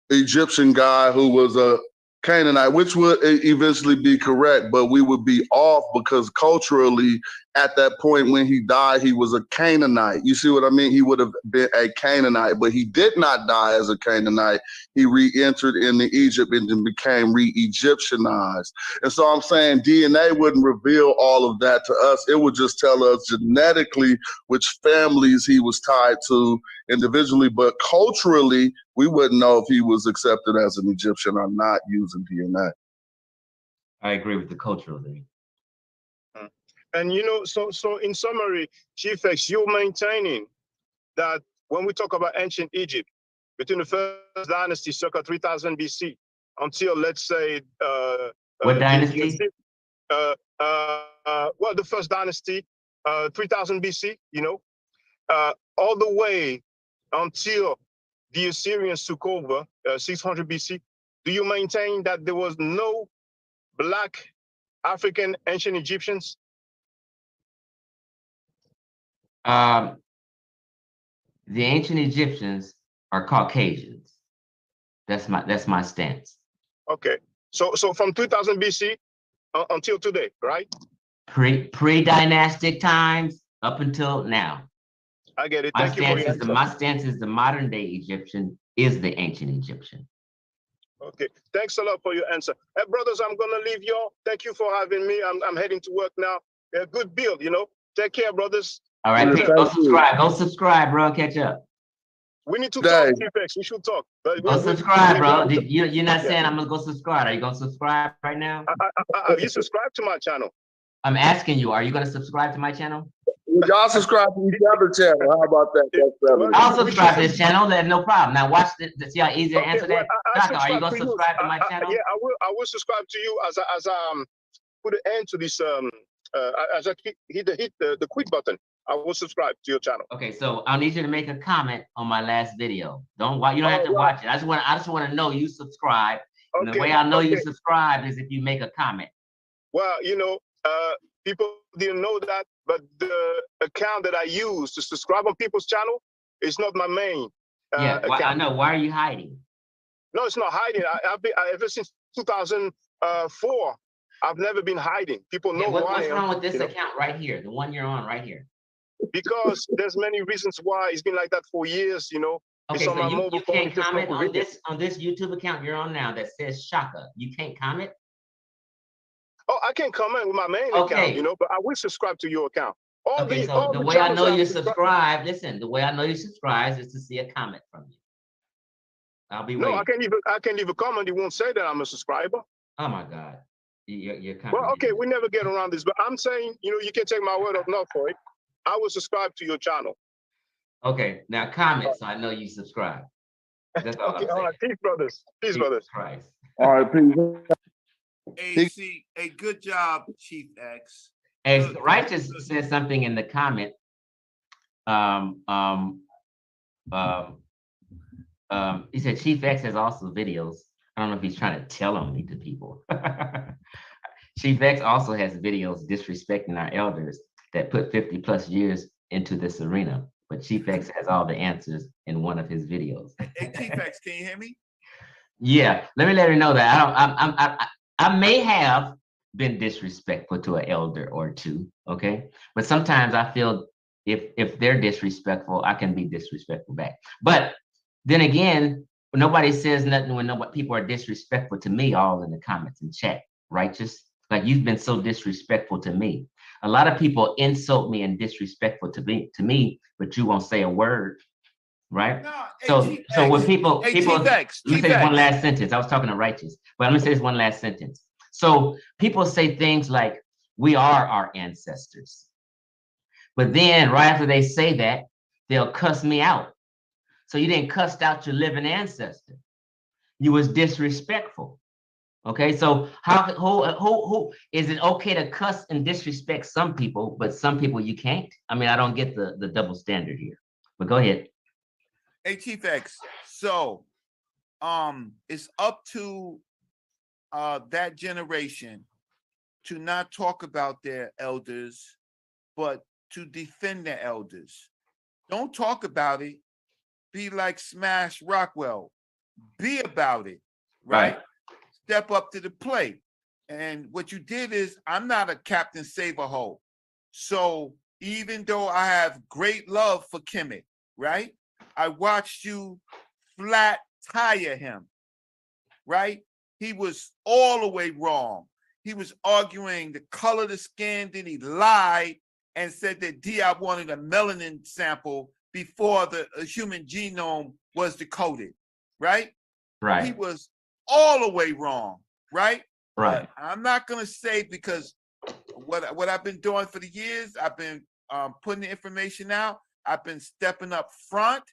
Egyptian guy who was a Canaanite, which would eventually be correct, but we would be off because culturally at that point when he died, he was a Canaanite. You see what I mean? He would have been a Canaanite, but he did not die as a Canaanite. He re-entered into Egypt and then became re-Egyptianized. And so I'm saying DNA wouldn't reveal all of that to us. It would just tell us genetically which families he was tied to individually, but culturally, we wouldn't know if he was accepted as an Egyptian or not using DNA.
I agree with the cultural thing.
And you know, so in summary, Chief X, you're maintaining that when we talk about ancient Egypt, between the first dynasty, circa 3000 BC, until let's say
what dynasty?
Well, the first dynasty, 3000 BC, you know, all the way until the Assyrians took over, 600 BC. Do you maintain that there was no Black African ancient Egyptians?
The ancient Egyptians are Caucasians. That's my stance.
Okay, so from 2000 BC until today, right?
Pre-dynastic times up until now.
I get it. Thank you for your answer.
My stance is the modern day Egyptian is the ancient Egyptian.
Okay, thanks a lot for your answer. Hey, brothers, I'm gonna leave y'all. Thank you for having me. I'm heading to work now. Good build, you know. Take care, brothers.
All right, go subscribe. Go subscribe, bro. Catch up.
We need to talk, T-Pex. We should talk.
Go subscribe, bro. You're not saying I'm gonna go subscribe. Are you gonna subscribe right now?
You subscribe to my channel.
I'm asking you, are you gonna subscribe to my channel?
Y'all subscribe to each other channel. How about that?
I'll subscribe to this channel. There's no problem. Now watch this. See how easy to answer that. Shaka, are you gonna subscribe to my channel?
Yeah, I will subscribe to you as put an end to this. As I hit the quit button, I will subscribe to your channel.
Okay, so I'll need you to make a comment on my last video. You don't have to watch it. I just want to know you subscribe. And the way I know you subscribe is if you make a comment.
Well, you know, people didn't know that, but the account that I use to subscribe on people's channel is not my main account.
I know. Why are you hiding?
No, it's not hiding. I've been ever since 2004. I've never been hiding. People know why.
What's wrong with this account right here, the one you're on right here?
Because there's many reasons why it's been like that for years. You know.
Okay, so you can't comment on this YouTube account you're on now that says Shaka. You can't comment.
Oh, I can comment with my main account, you know, but I will subscribe to your account.
The way I know you subscribe, listen, the way I know you subscribe is to see a comment from you. I'll be waiting.
No, I can't leave a comment. You won't say that I'm a subscriber.
Oh my God. You're
well, okay, we never get around this, but I'm saying, you know, you can take my word of not for it. I will subscribe to your channel.
Okay, now comment so I know you subscribe. That's all I'm saying.
All right, peace, brothers. Peace, brothers.
Christ.
All right, peace.
AC, a good job, Chief X.
As Righteous said something in the comment. He said Chief X has also videos. I don't know if he's trying to tell on me to people. Chief X also has videos disrespecting our elders that put 50+ years into this arena. But Chief X has all the answers in one of his videos.
Hey, Chief X, can you hear me?
Yeah, let me let her know that I may have been disrespectful to an elder or two, okay? But sometimes I feel if they're disrespectful, I can be disrespectful back. But then again, nobody says nothing when people are disrespectful to me, all in the comments and chat. Righteous, like you've been so disrespectful to me. A lot of people insult me and disrespectful to me, but you won't say a word, right? No, so when people, let me say this one last sentence. I was talking to Righteous, but let me say this one last sentence. So people say things like, we are our ancestors. But then right after they say that, they'll cuss me out. So you didn't cuss out your living ancestor. You was disrespectful. Okay, so who is it okay to cuss and disrespect some people, but some people you can't? I mean, I don't get the double standard here. But go ahead.
Hey, Chief X. So it's up to that generation to not talk about their elders, but to defend their elders. Don't talk about it. Be like Smash Rockwell. Be about it, right? Step up to the plate. And what you did is, I'm not a Captain Save-A-Ho. So even though I have great love for Kemet, right? I watched you flat tire him, right? He was all the way wrong. He was arguing the color of the skin, then he lied and said that Diop wanted a melanin sample before the human genome was decoded, right?
Right.
He was all the way wrong, right?
Right.
But I'm not gonna say, because what I've been doing for the years, I've been putting the information out. I've been stepping up front,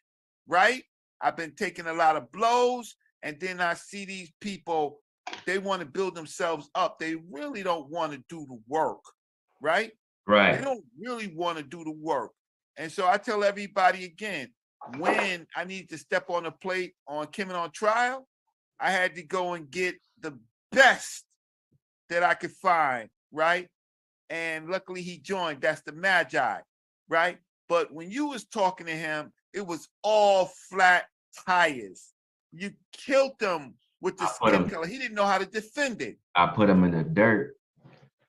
right? I've been taking a lot of blows, and then I see these people, they want to build themselves up. They really don't want to do the work, right?
Right.
They don't really want to do the work. And so I tell everybody again, when I need to step on the plate on Kemet on Trial, I had to go and get the best that I could find, right? And luckily he joined. That's the Magi, right? But when you was talking to him, it was all flat tires. You killed him with the skin color. He didn't know how to defend it.
I put him in the dirt.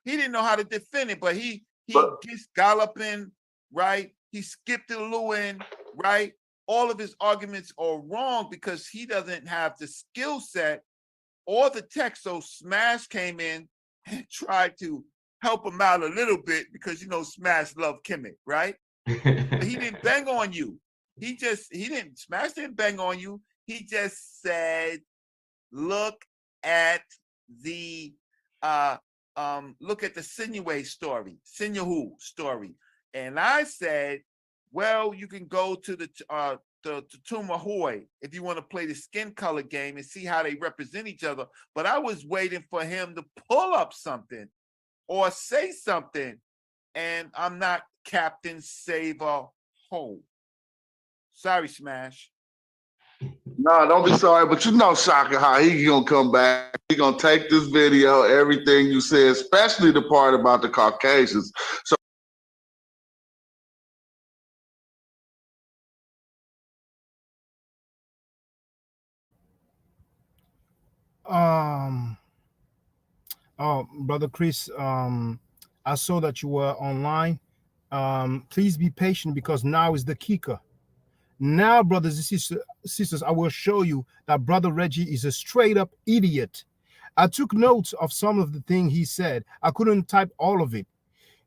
He didn't know how to defend it, but he gets galloping, right? He skipped a little in, right? All of his arguments are wrong because he doesn't have the skill set or the text. So Smash came in and tried to help him out a little bit because, you know, Smash loved Kemet, right? But he didn't bang on you. Smash didn't bang on you. He just said, look at the Sinehu story. And I said, well, you can go to the Tumahoy if you want to play the skin color game and see how they represent each other. But I was waiting for him to pull up something or say something, and I'm not Captain Saver Ho. Sorry, Smash.
No, don't be sorry, but you know Shaka how he gonna come back. He gonna take this video, everything you said, especially the part about the Caucasians. So
Brother Chris, I saw that you were online. Please be patient because now is the kicker. Now, brothers and sisters, I will show you that Brother Reggie is a straight up idiot. I took notes of some of the things he said. I couldn't type all of it.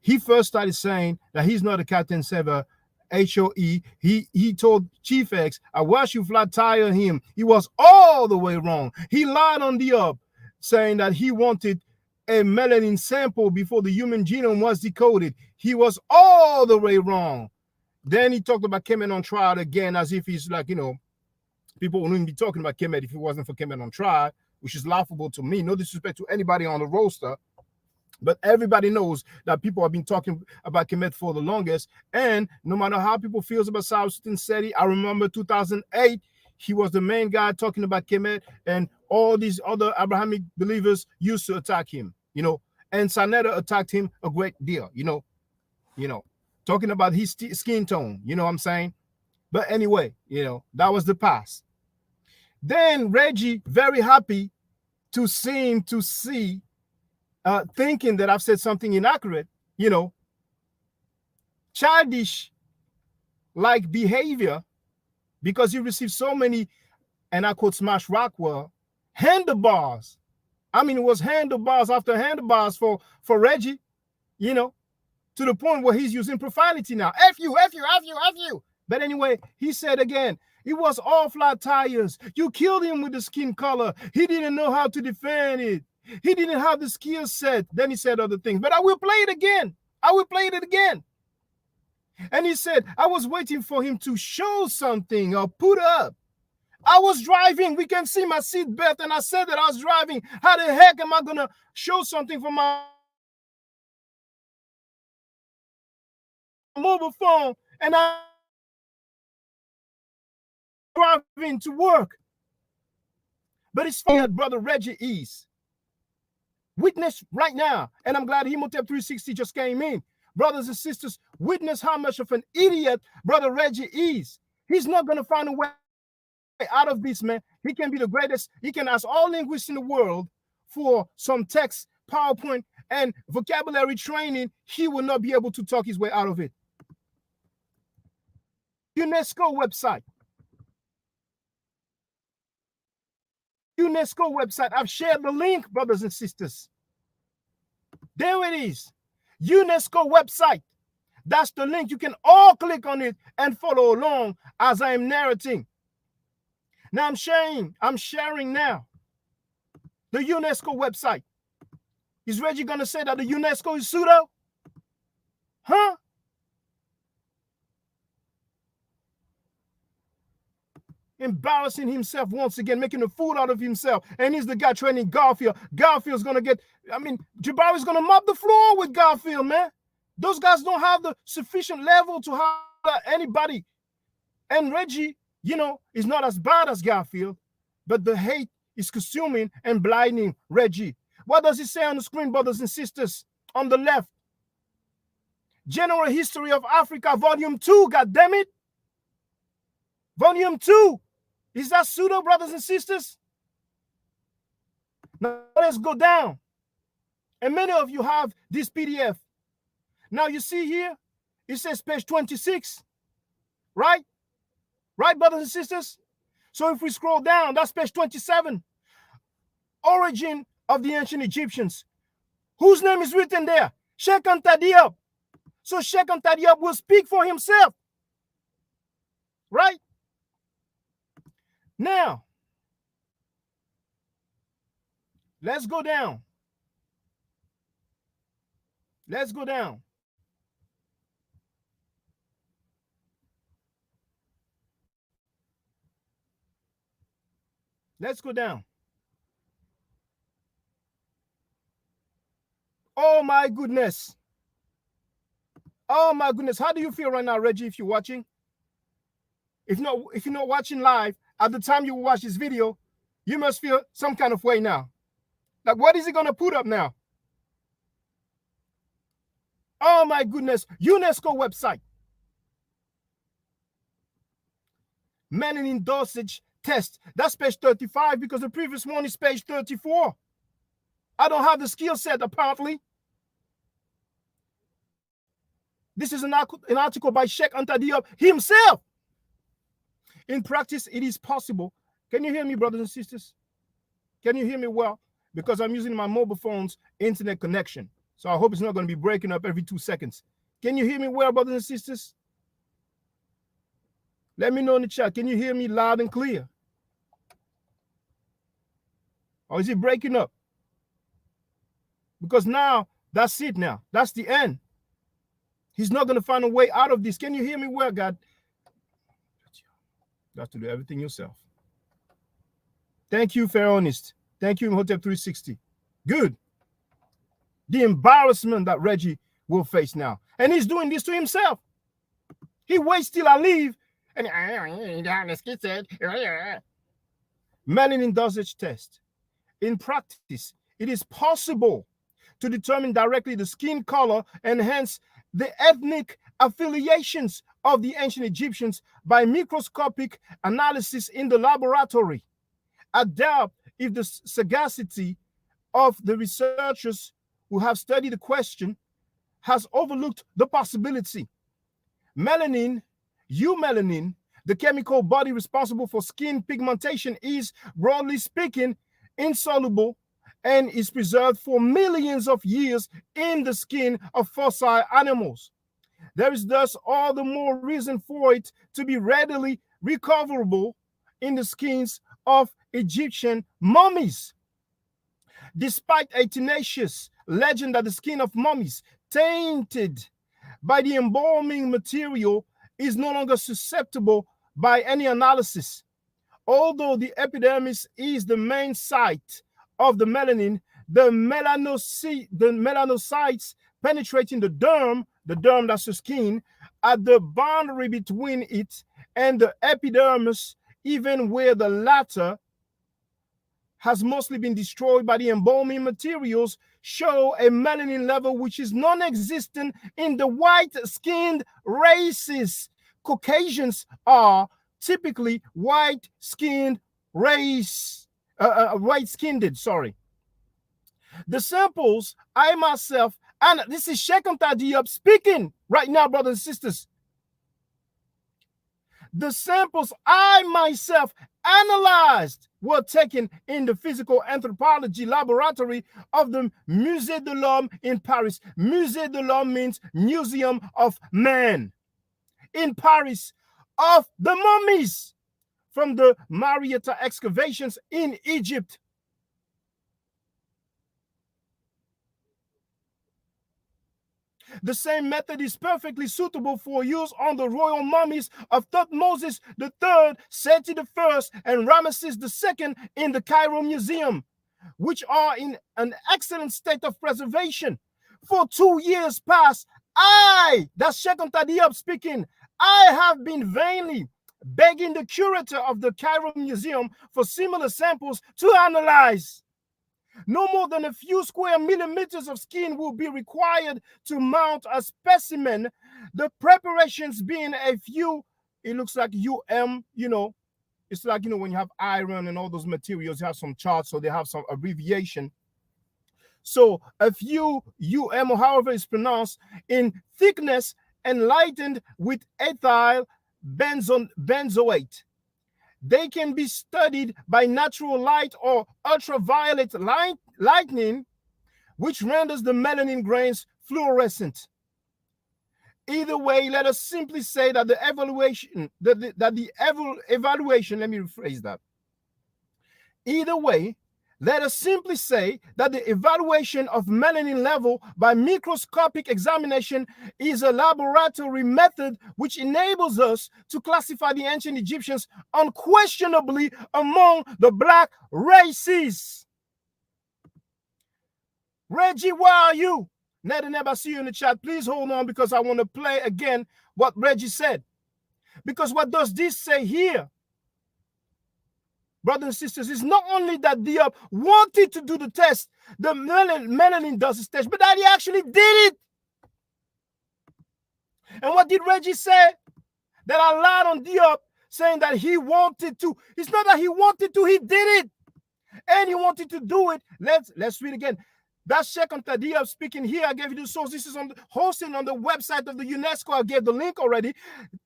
He first started saying that he's not a Captain Sever, HOE. He told Chief X, I watched you flat tire him. He was all the way wrong. He lied on Diop, saying that he wanted a melanin sample before the human genome was decoded. He was all the way wrong. Then he talked about Kemet on trial again, as if he's like, you know, people wouldn't be talking about Kemet if it wasn't for Kemet on trial, which is laughable to me. No disrespect to anybody on the roster, but everybody knows that people have been talking about Kemet for the longest. And no matter how people feels about Southern Seti, I remember 2008, he was the main guy talking about Kemet, and all these other Abrahamic believers used to attack him, you know, and Sanetta attacked him a great deal, you know, talking about his skin tone, you know what I'm saying? But anyway, you know, that was the past. Then Reggie, very happy to seem to see, thinking that I've said something inaccurate, you know, childish like behavior, because he received so many, and I quote Smash Rockwell, handlebars. I mean, it was handlebars after handlebars for Reggie, you know, to the point where he's using profanity now. F you, F you, F you, F you. But anyway, he said again, it was all flat tires. You killed him with the skin color. He didn't know how to defend it. He didn't have the skill set. Then he said other things. But I will play it again. I will play it again. And he said, I was waiting for him to show something or put up. I was driving. We can see my seat belt. And I said that I was driving. How the heck am I going to show something from my mobile phone and I'm driving to work? But it's funny that Brother Reggie is. Witness right now. And I'm glad Hemotep 360 just came in. Brothers and sisters, witness how much of an idiot Brother Reggie is. He's not going to find a way out of this, man. He can be the greatest. He can ask all linguists in the world for some text, PowerPoint, and vocabulary training. He will not be able to talk his way out of it. UNESCO website. UNESCO website. I've shared the link, brothers and sisters. There it is. UNESCO website. That's the link. You can all click on it and follow along as I am narrating. Now I'm sharing now the UNESCO website. Is Reggie going to say that the UNESCO is pseudo? Huh? Embarrassing himself once again, making a fool out of himself. And he's the guy training Garfield. Garfield's going to get, Jabari's going to mop the floor with Garfield, man. Those guys don't have the sufficient level to have anybody. And Reggie, you know, is not as bad as Garfield, but the hate is consuming and blinding Reggie. What does it say on the screen, brothers and sisters? On the left, General History of Africa, Volume 2, goddammit. Volume 2. Is that pseudo, brothers and sisters? Now let's go down. And many of you have this PDF. Now you see here, it says page 26, right? Right, brothers and sisters? So if we scroll down, that's page 27. Origin of the ancient Egyptians. Whose name is written there? Sheikh Anta Diop. So Sheikh Anta Diop will speak for himself. Right? Now, let's go down. Let's go down. Let's go down. Oh my goodness. Oh my goodness. How do you feel right now, Reggie, if you're watching? If you're not watching live, at the time you watch this video, you must feel some kind of way now. Like, what is he going to put up now? Oh my goodness. UNESCO website. Melanin dosage test. That's page 35 because the previous one is page 34. I don't have the skill set, apparently. This is an article by Sheikh Anta Diop himself. In practice, it is possible. Can you hear me, brothers and sisters? Can you hear me well? Because I'm using my mobile phone's internet connection. So I hope it's not going to be breaking up every 2 seconds. Can you hear me well, brothers and sisters? Let me know in the chat. Can you hear me loud and clear? Or is it breaking up? Because now, that's it now. That's the end. He's not going to find a way out of this. Can you hear me well, God? You have to do everything yourself. Thank you, Pharaohist. Thank you, Imhotep 360. Good. The embarrassment that Reggie will face now. And he's doing this to himself. He waits till I leave. And melanin dosage test. In practice, it is possible to determine directly the skin color and hence the ethnic affiliations of the ancient Egyptians by microscopic analysis in the laboratory. I doubt if the sagacity of the researchers who have studied the question has overlooked the possibility. Melanin, eumelanin, the chemical body responsible for skin pigmentation, is, broadly speaking, insoluble and is preserved for millions of years in the skin of fossil animals. There is thus all the more reason for it to be readily recoverable in the skins of Egyptian mummies. Despite a tenacious legend that the skin of mummies tainted by the embalming material is no longer susceptible by any analysis. Although the epidermis is the main site of the melanin, the melanocytes penetrating the derm that's the skin, at the boundary between it and the epidermis, even where the latter has mostly been destroyed by the embalming materials, show a melanin level which is non-existent in the white-skinned races. Caucasians are typically white-skinned race, white-skinned, sorry. The samples, I myself, and this is Sheikh Anta Diop speaking right now, brothers and sisters. The samples I myself analyzed were taken in the physical anthropology laboratory of the Musée de l'Homme in Paris. Musée de l'Homme means Museum of Man. In Paris, of the mummies from the Marietta excavations in Egypt. The same method is perfectly suitable for use on the royal mummies of Thutmose III, Seti I, and Ramesses II in the Cairo Museum, which are in an excellent state of preservation. For 2 years past, that's Sheikh Anta Diop speaking, I have been vainly begging the curator of the Cairo Museum for similar samples to analyze. No more than a few square millimeters of skin will be required to mount a specimen. The preparations being a few, it looks like it's like, when you have iron and all those materials, you have some charts, so they have some abbreviation. So if UM, or however it's pronounced, in thickness and lightened with ethyl benzoate. They can be studied by natural light or ultraviolet lightning, which renders the melanin grains fluorescent. Either way, let us simply say that the evaluation, let me rephrase that. Either way, let us simply say that the evaluation of melanin level by microscopic examination is a laboratory method which enables us to classify the ancient Egyptians unquestionably among the black races. Reggie, where are you? Ned, I see you in the chat. Please hold on, because I want to play again what Reggie said. Because what does this say here, brothers and sisters, is not only that Diop wanted to do the test, the melanin does this test, but that he actually did it. And what did Reggie say? That I lied on Diop, saying that he wanted to. It's not that he wanted to, he did it. And he wanted to do it. Let's read again. That's Sheikh Diop speaking here. I gave you the source. This is on hosting on the website of the UNESCO. I gave the link already.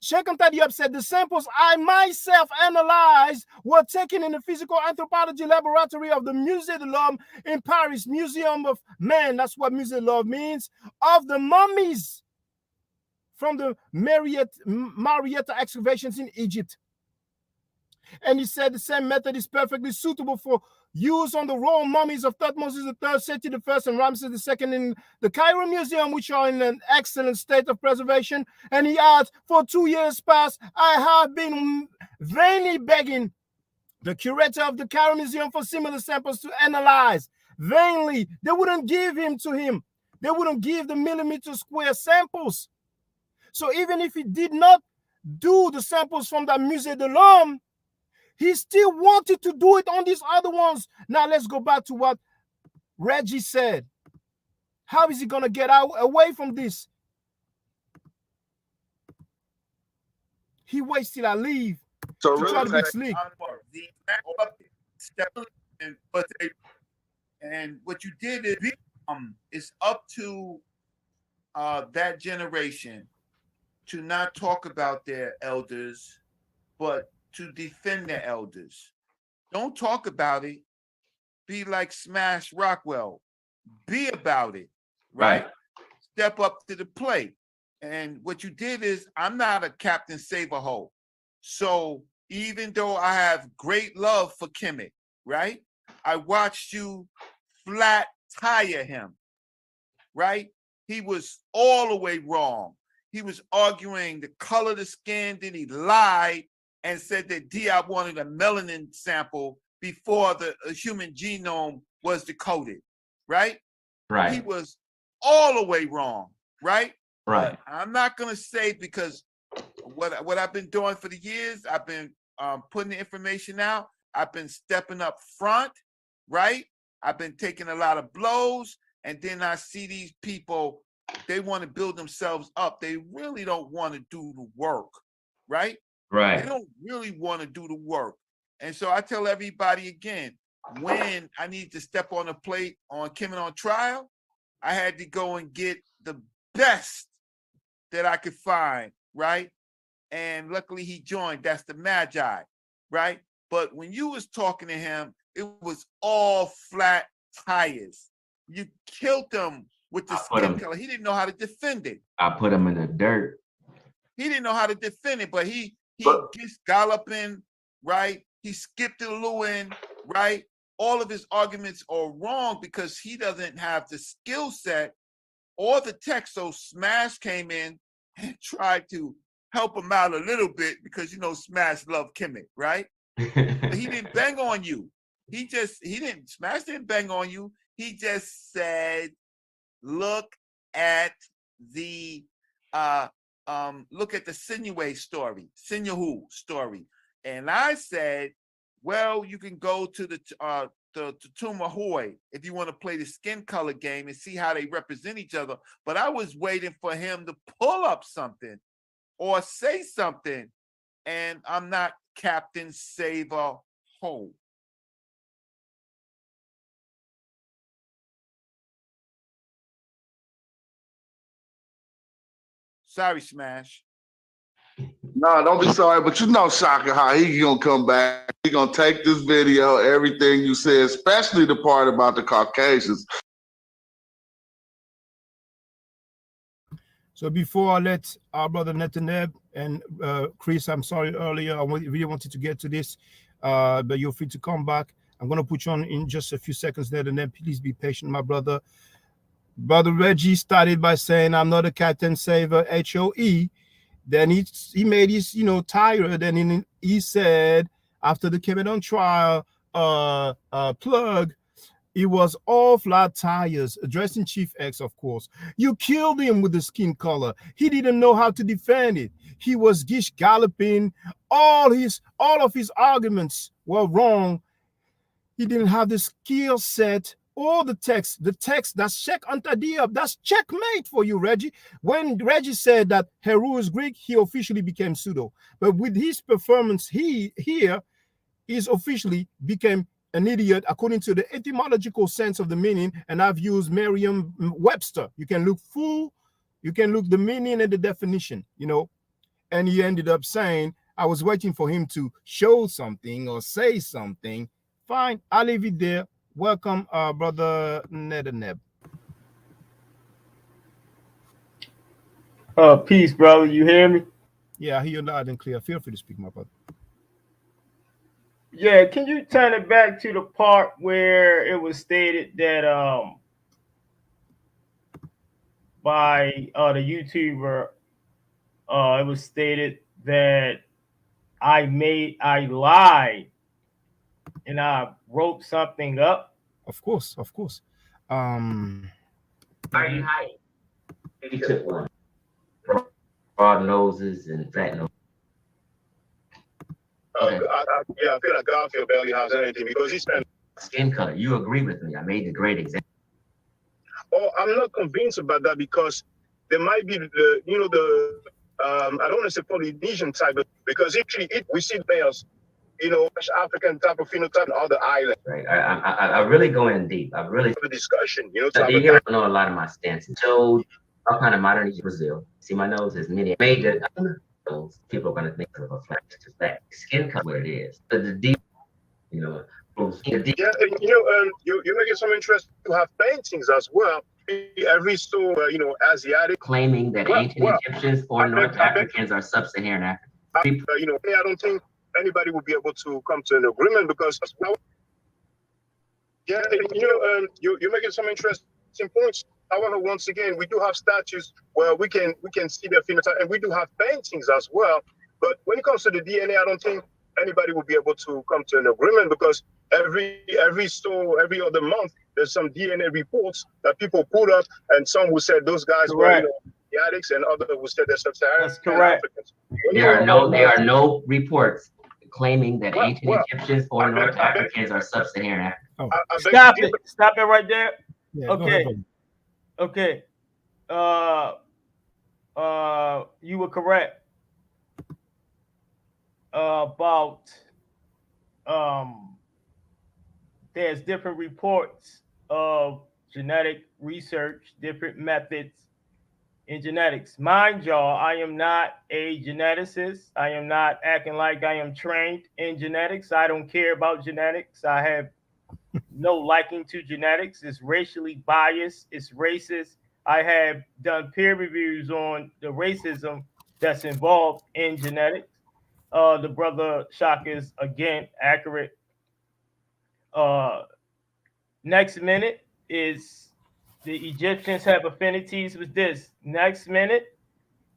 Sheikh Diop said the samples I myself analyzed were taken in the physical anthropology laboratory of the Musée de l'Homme in Paris, Museum of Man. That's what Musée de l'Homme means. Of the mummies from the Marietta excavations in Egypt. And he said the same method is perfectly suitable for use on the royal mummies of Thutmose III, Seti I, and Ramses II in the Cairo Museum, which are in an excellent state of preservation. And he adds, for 2 years past, I have been vainly begging the curator of the Cairo Museum for similar samples to analyze. Vainly. They wouldn't give him to him. They wouldn't give the millimeter square samples. So even if he did not do the samples from the Musée de l'Homme, he still wanted to do it on these other ones. Now let's go back to what Reggie said. How is he going to get away from this? He waits till I leave
So
to try to be slick.
And what you did is it's up to that generation to not talk about their elders, but to defend their elders. Don't talk about it. Be like Smash Rockwell. Be about it, right? Step up to the plate. And what you did is, I'm not a Captain Save-A-Ho. So even though I have great love for Kemet, right? I watched you flat tire him, right? He was all the way wrong. He was arguing the color of the skin, then he lied and said that Diop wanted a melanin sample before the human genome was decoded, right?
Right.
He was all the way wrong, right?
Right.
But I'm not gonna say, because what I've been doing for the years, I've been putting the information out. I've been stepping up front, right? I've been taking a lot of blows, and then I see these people, they want to build themselves up. They really don't want to do the work, right?
Right.
They don't really want to do the work. And so I tell everybody again, when I need to step on the plate on Kemet on Trial, I had to go and get the best that I could find, right? And luckily he joined. That's the Magi, right? But when you was talking to him, it was all flat tires. You killed him with the skin color. He didn't know how to defend it.
I put him in the dirt.
He didn't know how to defend it, but he gets galloping, right? He skipped the Lewin, right? All of his arguments are wrong because he doesn't have the skill set or the text. So Smash came in and tried to help him out a little bit because, you know, Smash loved Kemet, right? But he didn't bang on you. Smash didn't bang on you. He just said, look at the Sinehu story. And I said, well, you can go to the Tumahoy if you want to play the skin color game and see how they represent each other. But I was waiting for him to pull up something or say something. And I'm not Captain Save-A-Ho. Sorry, Smash.
No, don't be sorry, but you know Shaka how he gonna come back. He gonna take this video, everything you said, especially the part about the Caucasians.
So before I let our brother Netaneb and Chris, I'm sorry earlier, I really wanted to get to this, but you're free to come back. I'm going to put you on in just a few seconds, Netaneb. Please be patient, my brother. Brother Reggie started by saying, I'm not a Captain Saver, HOE. Then he made his, tired. And he said, after the Cameron trial plug, it was all flat tires, addressing Chief X, of course. You killed him with the skin color. He didn't know how to defend it. He was gish galloping. All of his arguments were wrong. He didn't have the skill set or the text. The text, that's check ante Diop. That's checkmate for you, Reggie. When Reggie said that Heru is Greek, he officially became pseudo. But with his performance he's officially became an idiot according to the etymological sense of the meaning, and I've used Merriam-Webster. You can look the meaning and the definition, and he ended up saying, I was waiting for him to show something or say something. Fine, I'll leave it there. Welcome, brother Netaneb.
Peace, brother. You hear me?
Yeah, I hear you loud and clear. Feel free to speak, my brother.
Yeah, can you turn it back to the part where it was stated that by the YouTuber, it was stated that I lied and I wrote something up?
Of course.
Are you hiding? He took one. Broad noses and fat noses.
I feel like Garfield barely has anything because he spent
Skin color. You agree with me. I made the great example.
Oh, I'm not convinced about that because there might be I don't want to say Polynesian type, but because we see males, African type of phenotype on other islands.
Right. I really go in deep. I really
have a discussion,
You don't know a lot of my stances. So all kind of modernity Brazil. See my nose is many made that people are gonna think of a flat skin color where it is. But the deep,
you're making some interest to have paintings as well. Every store, Asiatic
claiming that ancient Egyptians or North Africans are sub-Saharan Africans.
I don't think anybody will be able to come to an agreement because you're making some interesting points. However, once again, we do have statues where we can see their phenotype, and we do have paintings as well. But when it comes to the DNA, I don't think anybody will be able to come to an agreement because every store, every other month, there's some DNA reports that people put up, and some will say those guys were the addicts, and others will say they're sub-Saharan.
That's correct.
There are no reports claiming that ancient Egyptians or North Africans are sub-Saharan Africans.
Stop it right there.
Yeah,
okay. You were correct about there's different reports of genetic research, different methods in genetics. Mind y'all, I am not a geneticist. I am not acting like I am trained in genetics. I don't care about genetics. I have no liking to genetics. It's racially biased. It's racist. I have done peer reviews on the racism that's involved in genetics. The brother Shaka is again accurate. Next minute is the Egyptians have affinities with this. Next minute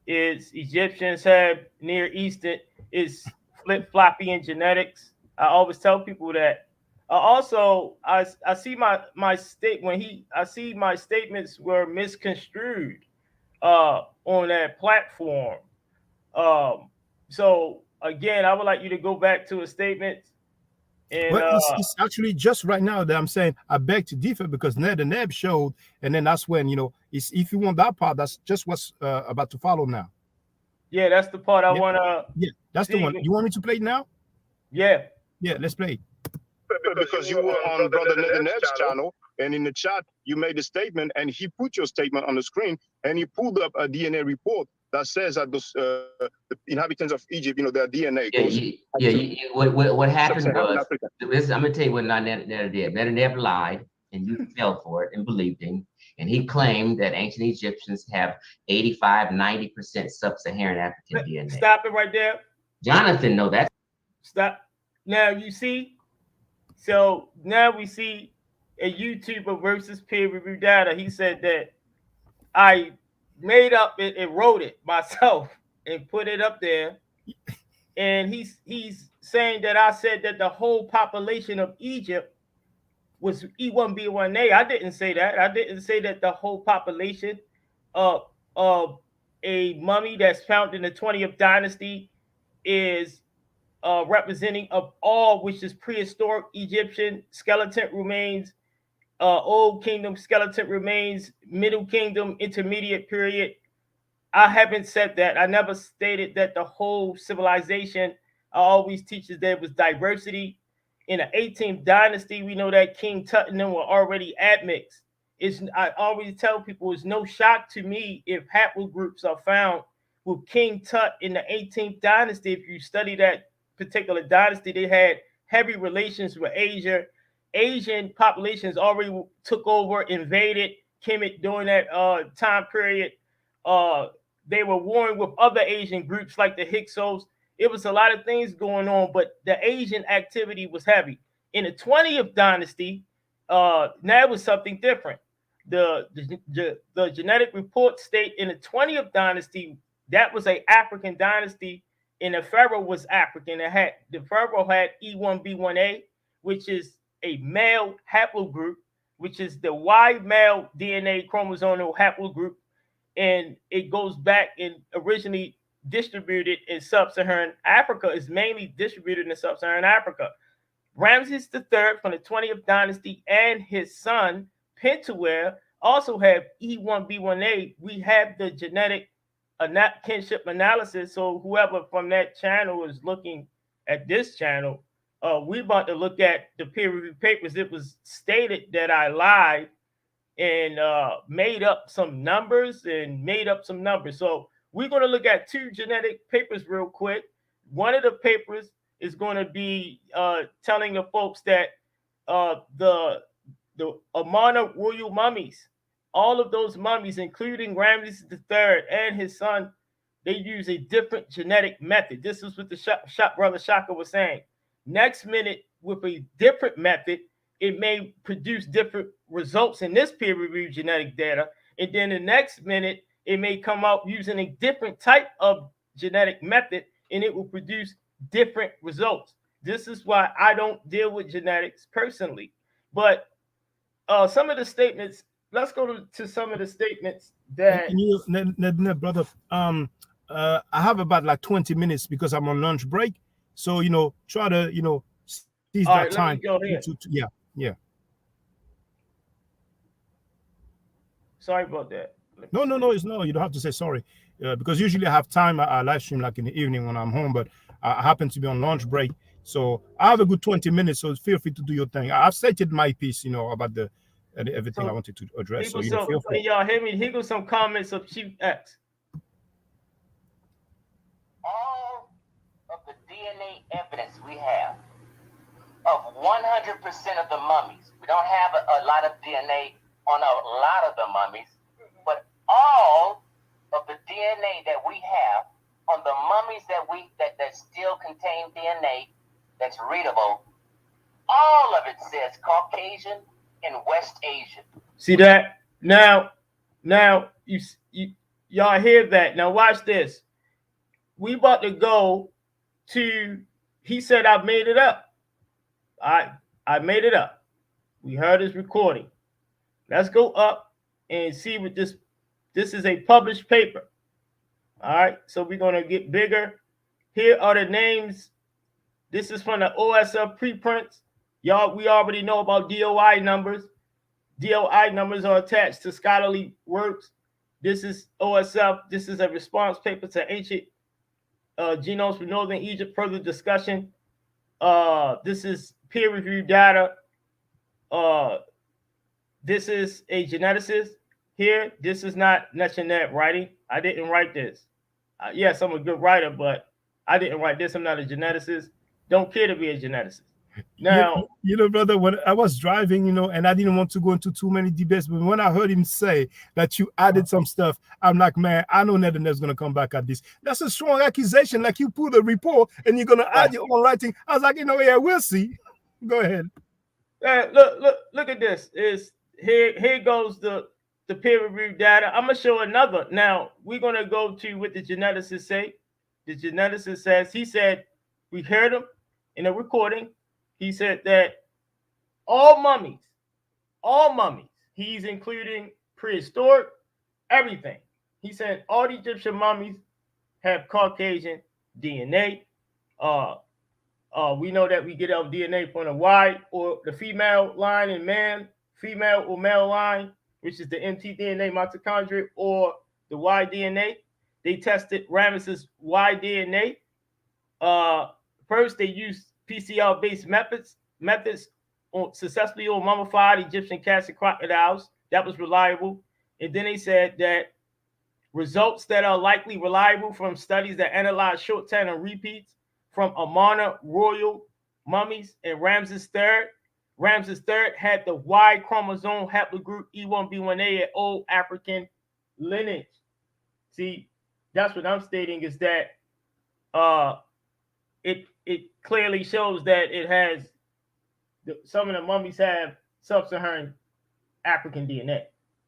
is Egyptians have Near Eastern is flip-floppy in genetics. I always tell people that. Also, I see my statements were misconstrued on that platform. So again, I would like you to go back to a statement. And
well, it's actually just right now that I'm saying I beg to differ because Neb showed, and then that's when it's, if you want that part, that's just what's about to follow now.
Yeah, that's the part I want to.
Yeah, that's the one. You want me to play it now?
Yeah,
let's play it.
Because you were on Brother Neb's channel, and in the chat you made a statement, and he put your statement on the screen, and he pulled up a DNA report that says that those the inhabitants of Egypt, their DNA goes.
What happened
Sub-Saharan
was,
Africa.
I'm gonna tell you what Ned did. Ned lied, and you fell for it and believed him. And he claimed that ancient Egyptians have 85, 90% sub-Saharan African DNA.
Stop it right there.
Jonathan, no, that's
stop. Now you see. So now we see a YouTuber versus peer review data. He said that I made up it and wrote it myself and put it up there. And he's saying that I said that the whole population of Egypt was E1B1A. I didn't say that. I didn't say that the whole population of a mummy that's found in the 20th dynasty is representing of all, which is prehistoric Egyptian skeleton remains, Old Kingdom skeleton remains, Middle Kingdom, intermediate period. I haven't said that. I never stated that the whole civilization. I always teach that there was diversity. In the 18th dynasty, we know that King Tut and them were already admixed. I always tell people it's no shock to me if haplogroups are found with King Tut in the 18th dynasty. If you study that particular dynasty, they had heavy relations with Asia. Asian populations already took over, invaded Kemet during that time period. They were warring with other Asian groups like the Hyksos. It was a lot of things going on, but the Asian activity was heavy. In the 20th dynasty, that was something different. The genetic reports state in the 20th dynasty, that was an African dynasty, and the pharaoh was African. The pharaoh had E1B1A, which is a male haplogroup, which is the Y male DNA chromosomal haplogroup, and it goes back and originally distributed in sub-Saharan Africa. Is mainly distributed in sub-Saharan Africa. Ramses III from the 20th dynasty and his son Pentuer also have E1B1A. We have the genetic kinship analysis. So whoever from that channel is looking at this channel, we're about to look at the peer-reviewed papers. It was stated that I lied and made up some numbers. So we're going to look at two genetic papers real quick. One of the papers is going to be telling the folks that the Amarna royal mummies, all of those mummies, including Ramses III and his son, they use a different genetic method. This is what the brother Shaka was saying. Next minute, with a different method, it may produce different results in this peer-reviewed genetic data. And then the next minute, it may come out using a different type of genetic method, and it will produce different results. This is why I don't deal with genetics personally. But some of the statements, let's go to some of the statements that
brother, I have about like 20 minutes because I'm on lunch break. So, try to, seize that time. Yeah.
Sorry about that.
No, it's no. You don't have to say sorry, because usually I have time. I live stream like in the evening when I'm home, but I happen to be on lunch break, so I have a good 20 minutes. So feel free to do your thing. I've stated my piece, about the everything I wanted to address. So feel free.
Y'all hear me? Here goes some comments of Chief X.
All of the DNA evidence we have of 100% of the mummies. We don't have a lot of DNA on a lot of the mummies, but all of the DNA that we have on the mummies that still contain DNA that's readable, all of it says Caucasian and West Asian.
See that? Now y'all hear that? Now watch this. We about to go to. He said I made it up. I made it up. We heard his recording. Let's go up and see what this is a published paper. All right, so we're going to get bigger. Here are the names. This is from the OSF preprints. Y'all, we already know about DOI numbers. DOI numbers are attached to scholarly works. This is OSF. This is a response paper to ancient genomes from Northern Egypt. Further discussion. This is peer-reviewed data. This is a geneticist here. This is not Neshanet writing. I didn't write this. yes, I'm a good writer, but I didn't write this. I'm not a geneticist. Don't care to be a geneticist. Now,
brother, when I was driving, and I didn't want to go into too many debates, but when I heard him say that you added some stuff, I'm like, man, I know nothing that's going to come back at this. That's a strong accusation. Like, you put a report and you're going to add your own writing. I was like, yeah, we'll see. Go ahead.
Look at this. Here goes the peer-reviewed data. I'm going to show another. Now, we're going to go to what the geneticist say. The geneticist says, he said, we heard him in a recording. He said that all mummies, he's including prehistoric, everything. He said all the Egyptian mummies have Caucasian DNA. We know that we get our DNA from the Y or the female line in man, female or male line, which is the mtDNA mitochondria, or the Y DNA. They tested Ramesses Y DNA. First, they used PCR-based methods successfully on mummified Egyptian cats and crocodiles. That was reliable. And then they said that results that are likely reliable from studies that analyze short tandem repeats from Amarna royal mummies and Ramses III. Ramses III had the Y chromosome haplogroup E1B1A at old African lineage. See, that's what I'm stating, is that it clearly shows that it has some of the mummies have sub-Saharan African DNA.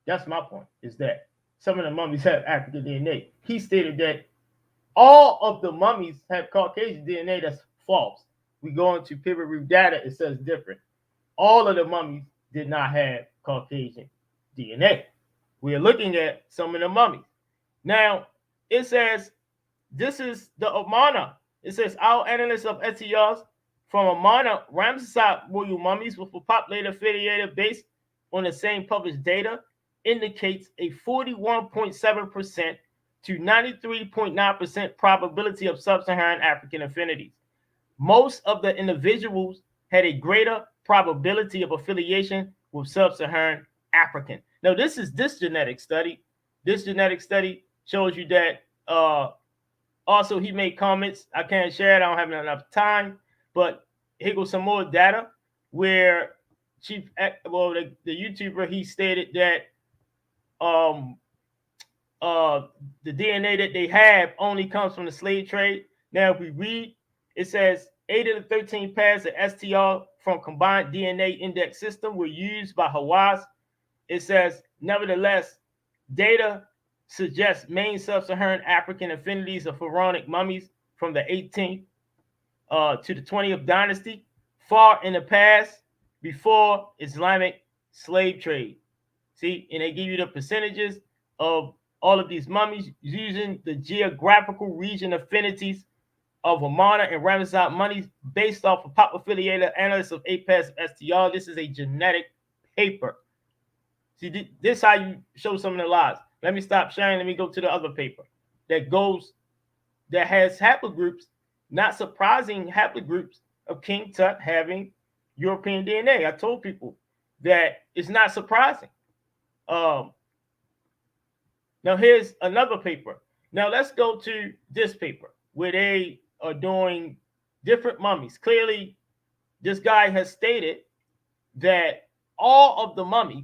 That's my point, is that some of the mummies have African DNA. He stated that all of the mummies have Caucasian DNA. That's false. We go into peer-reviewed data, it says different. All of the mummies did not have Caucasian DNA. We are looking at some of the mummies. Now, it says, this is the Amarna. It says, our analysis of STRs from Amarna Ramesside royal mummies with a populator affiliated based on the same published data indicates a 41.7% to 93.9% probability of sub-Saharan African affinities. Most of the individuals had a greater probability of affiliation with sub-Saharan African. Now, this genetic study. This genetic study shows you that also he made comments. I can't share it. I don't have enough time. But here goes some more data where the YouTuber, he stated that the DNA that they have only comes from the slave trade. Now, if we read, it says 8 of the 13 pairs of STR from combined DNA index system were used by Hawass. It says, nevertheless, data suggests main sub-Saharan African affinities of pharaonic mummies from the 18th to the 20th dynasty, far in the past, before Islamic slave trade. See, and they give you the percentages of all of these mummies using the geographical region affinities of Amarna and Ramesside mummies based off of pop affiliated analysis of 8 pairs of STR. This is a genetic paper. See, this is how you show some of the lies. Let me stop sharing. Let me go to the other paper that has haplogroups, not surprising haplogroups of King Tut having European DNA. I told people that it's not surprising. Now here's another paper. Now let's go to this paper where they are doing different mummies. Clearly, this guy has stated that all of the mummies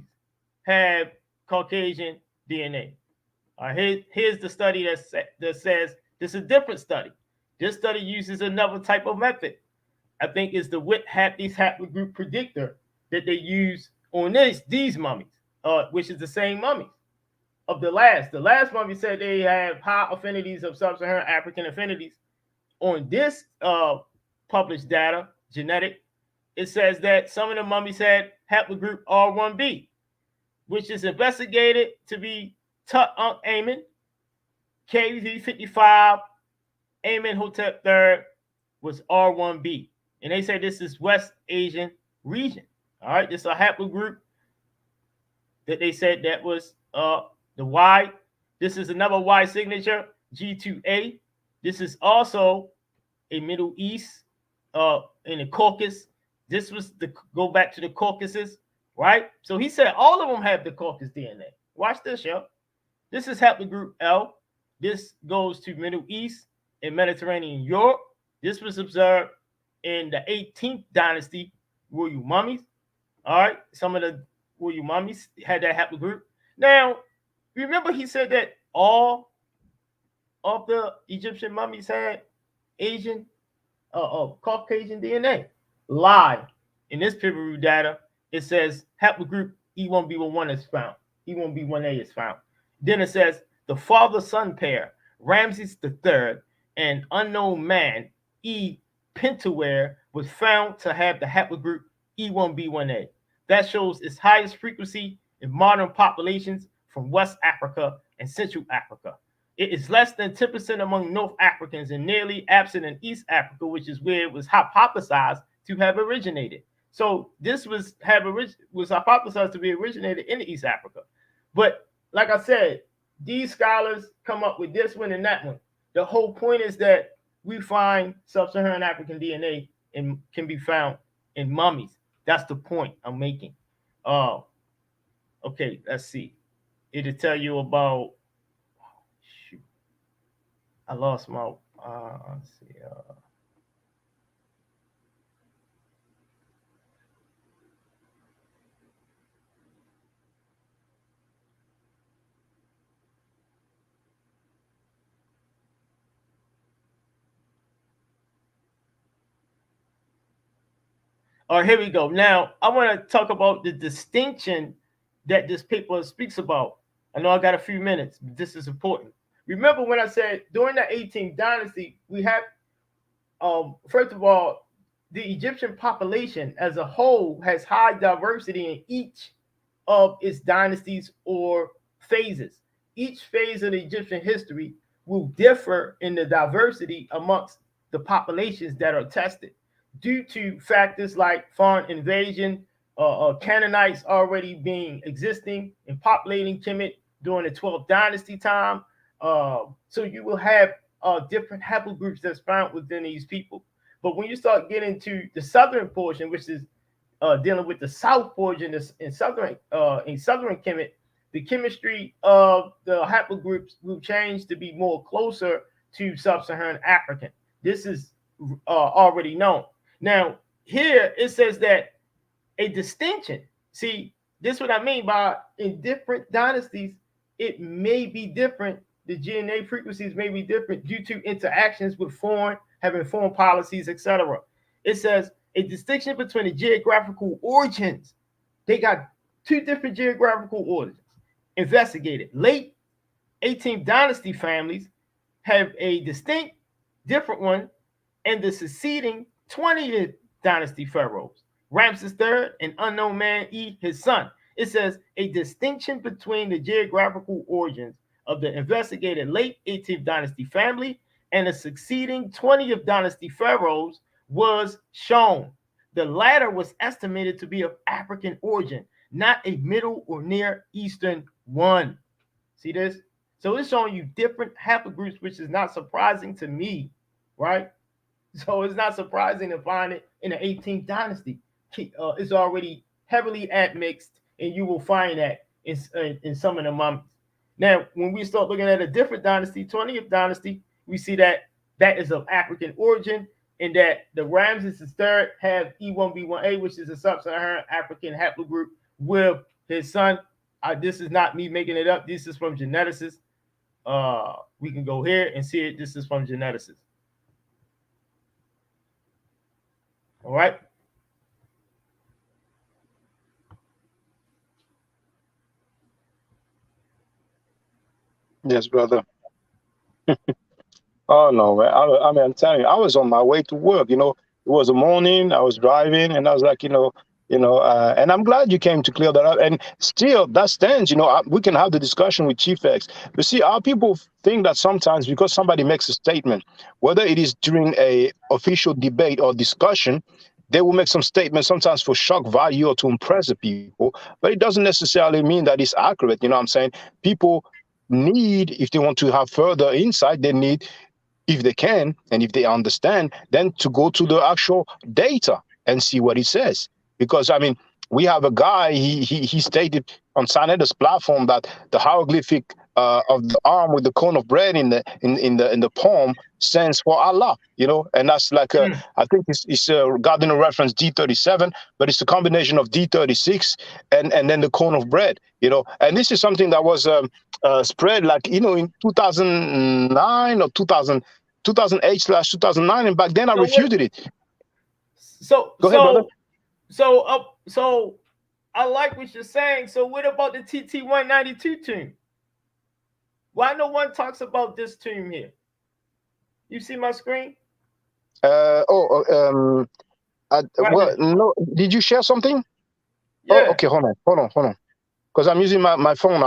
have Caucasian DNA. Here's the study that says this is a different study. This study uses another type of method. I think it's the Whit-Hapley's haplogroup predictor that they use on these mummies, which is the same mummies of the last. The last mummy said they have high affinities of sub-Saharan African affinities. On this published data, genetic, it says that some of the mummies had haplogroup R1b, which is investigated to be Tut-Ankh-Amen, KV55, Amenhotep III was R1b. And they say this is West Asian region. All right, this is a haplogroup that they said that was the Y. This is another Y signature, G2A. This is also a Middle East in the Caucasus. This was go back to the Caucasus, right? So he said all of them have the Caucasus DNA. Watch this, yo. This is haplogroup L. This goes to Middle East and Mediterranean Europe. This was observed in the 18th dynasty royal mummies. All right, some of the royal mummies had that haplogroup. Now, remember he said that all of the Egyptian mummies had Asian, Caucasian DNA. Lie. In this peer review data, it says haplogroup E1B1 is found. E1B1A is found. Then it says the father-son pair, Ramses III and unknown man, E. Pentaware, was found to have the haplogroup E1B1A. That shows its highest frequency in modern populations from West Africa and Central Africa. It is less than 10% among North Africans and nearly absent in East Africa, which is where it was hypothesized to have originated. So this was hypothesized to be originated in East Africa. But like I said, these scholars come up with this one and that one. The whole point is that we find sub-Saharan African DNA and can be found in mummies. That's the point I'm making. Okay, let's see. It'll tell you about. Shoot, I lost my. Let's see. All right, here we go. Now, I want to talk about the distinction that this paper speaks about. I know I got a few minutes, but this is important. Remember when I said during the 18th dynasty, we have, first of all, the Egyptian population as a whole has high diversity in each of its dynasties or phases. Each phase of the Egyptian history will differ in the diversity amongst the populations that are tested, due to factors like foreign invasion, Canaanites already being existing and populating Kemet during the 12th dynasty time. So you will have different haplogroups that's found within these people. But when you start getting to the southern portion, which is dealing with the south portion in southern Kemet, the chemistry of the haplogroups will change to be more closer to sub-Saharan African. This is already known. Now, here it says that a distinction. See, this is what I mean by in different dynasties, it may be different. The DNA frequencies may be different due to interactions with having foreign policies, etc. It says a distinction between the geographical origins. They got two different geographical origins investigated. Late 18th dynasty families have a distinct different one, and the succeeding 20th dynasty pharaohs, Ramses III and unknown man E, his son. It says a distinction between the geographical origins of the investigated late 18th dynasty family and the succeeding 20th dynasty pharaohs was shown. The latter was estimated to be of African origin, not a Middle or Near Eastern one. See this? So it's showing you different haplogroups, which is not surprising to me, right? So it's not surprising to find it in the 18th dynasty. It's already heavily admixed, and you will find that in some of the mummies. Now, when we start looking at a different dynasty, 20th dynasty, we see that that is of African origin, and that the Ramses III have E1B1A, which is a sub-Saharan African haplogroup, with his son. This is not me making it up. This is from geneticists. We can go here and see it. This is from geneticists. All right.
Yes, brother. Oh no, man. I mean, I'm telling you, I was on my way to work. You know, it was the morning. I was driving, and I was like, and I'm glad you came to clear that up. And still, that stands. You know, we can have the discussion with Chief X. But see, our people think that sometimes because somebody makes a statement, whether it is during a official debate or discussion, they will make some statements sometimes for shock value or to impress the people. But it doesn't necessarily mean that it's accurate. You know what I'm saying? People need, if they want to have further insight, they need, if they can and if they understand, then to go to the actual data and see what it says. Because I mean, we have a guy, he stated on Saneda's platform that the hieroglyphic of the arm with the cone of bread in the palm stands for Allah, you know, and that's like I think it's regarding a reference D37, but it's a combination of D36 and then the cone of bread, you know, and this is something that was spread like, you know, in 2009 or 2008/2009, and back then I refuted it.
So
go ahead, brother.
So I like what you're saying. So what about the TT192 tomb? Why no one talks about this tomb here? You see my screen?
Well, no. Did you share something?
Yeah.
Oh, okay. Hold on. Because I'm using my phone.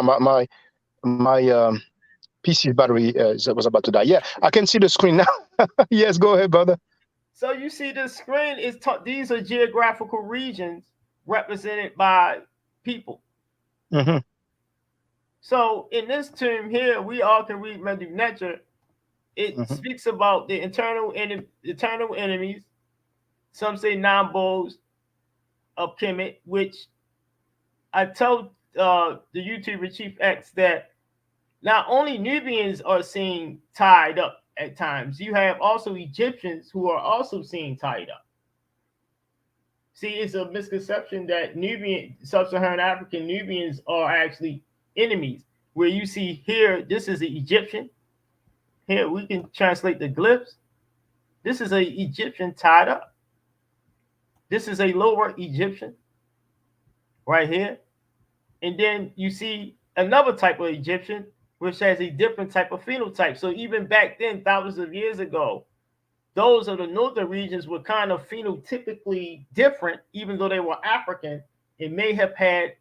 My PC's battery was about to die. Yeah, I can see the screen now. Yes, go ahead, brother.
So you see the screen is these are geographical regions represented by people.
Mm-hmm.
So in this tomb here, we all can read Medu Neter. It speaks about the eternal enemies. Some say Nambos of Kemet, which I told the YouTuber Chief X that not only Nubians are seen tied up at times, you have also Egyptians who are also seen tied up. See, it's a misconception that sub-Saharan African Nubians are actually enemies. Where you see here, this is an Egyptian. Here, we can translate the glyphs. This is an Egyptian tied up. This is a lower Egyptian right here. And then you see another type of Egyptian, which has a different type of phenotype. So even back then, thousands of years ago, those of the northern regions were kind of phenotypically different, even though they were African. It may have had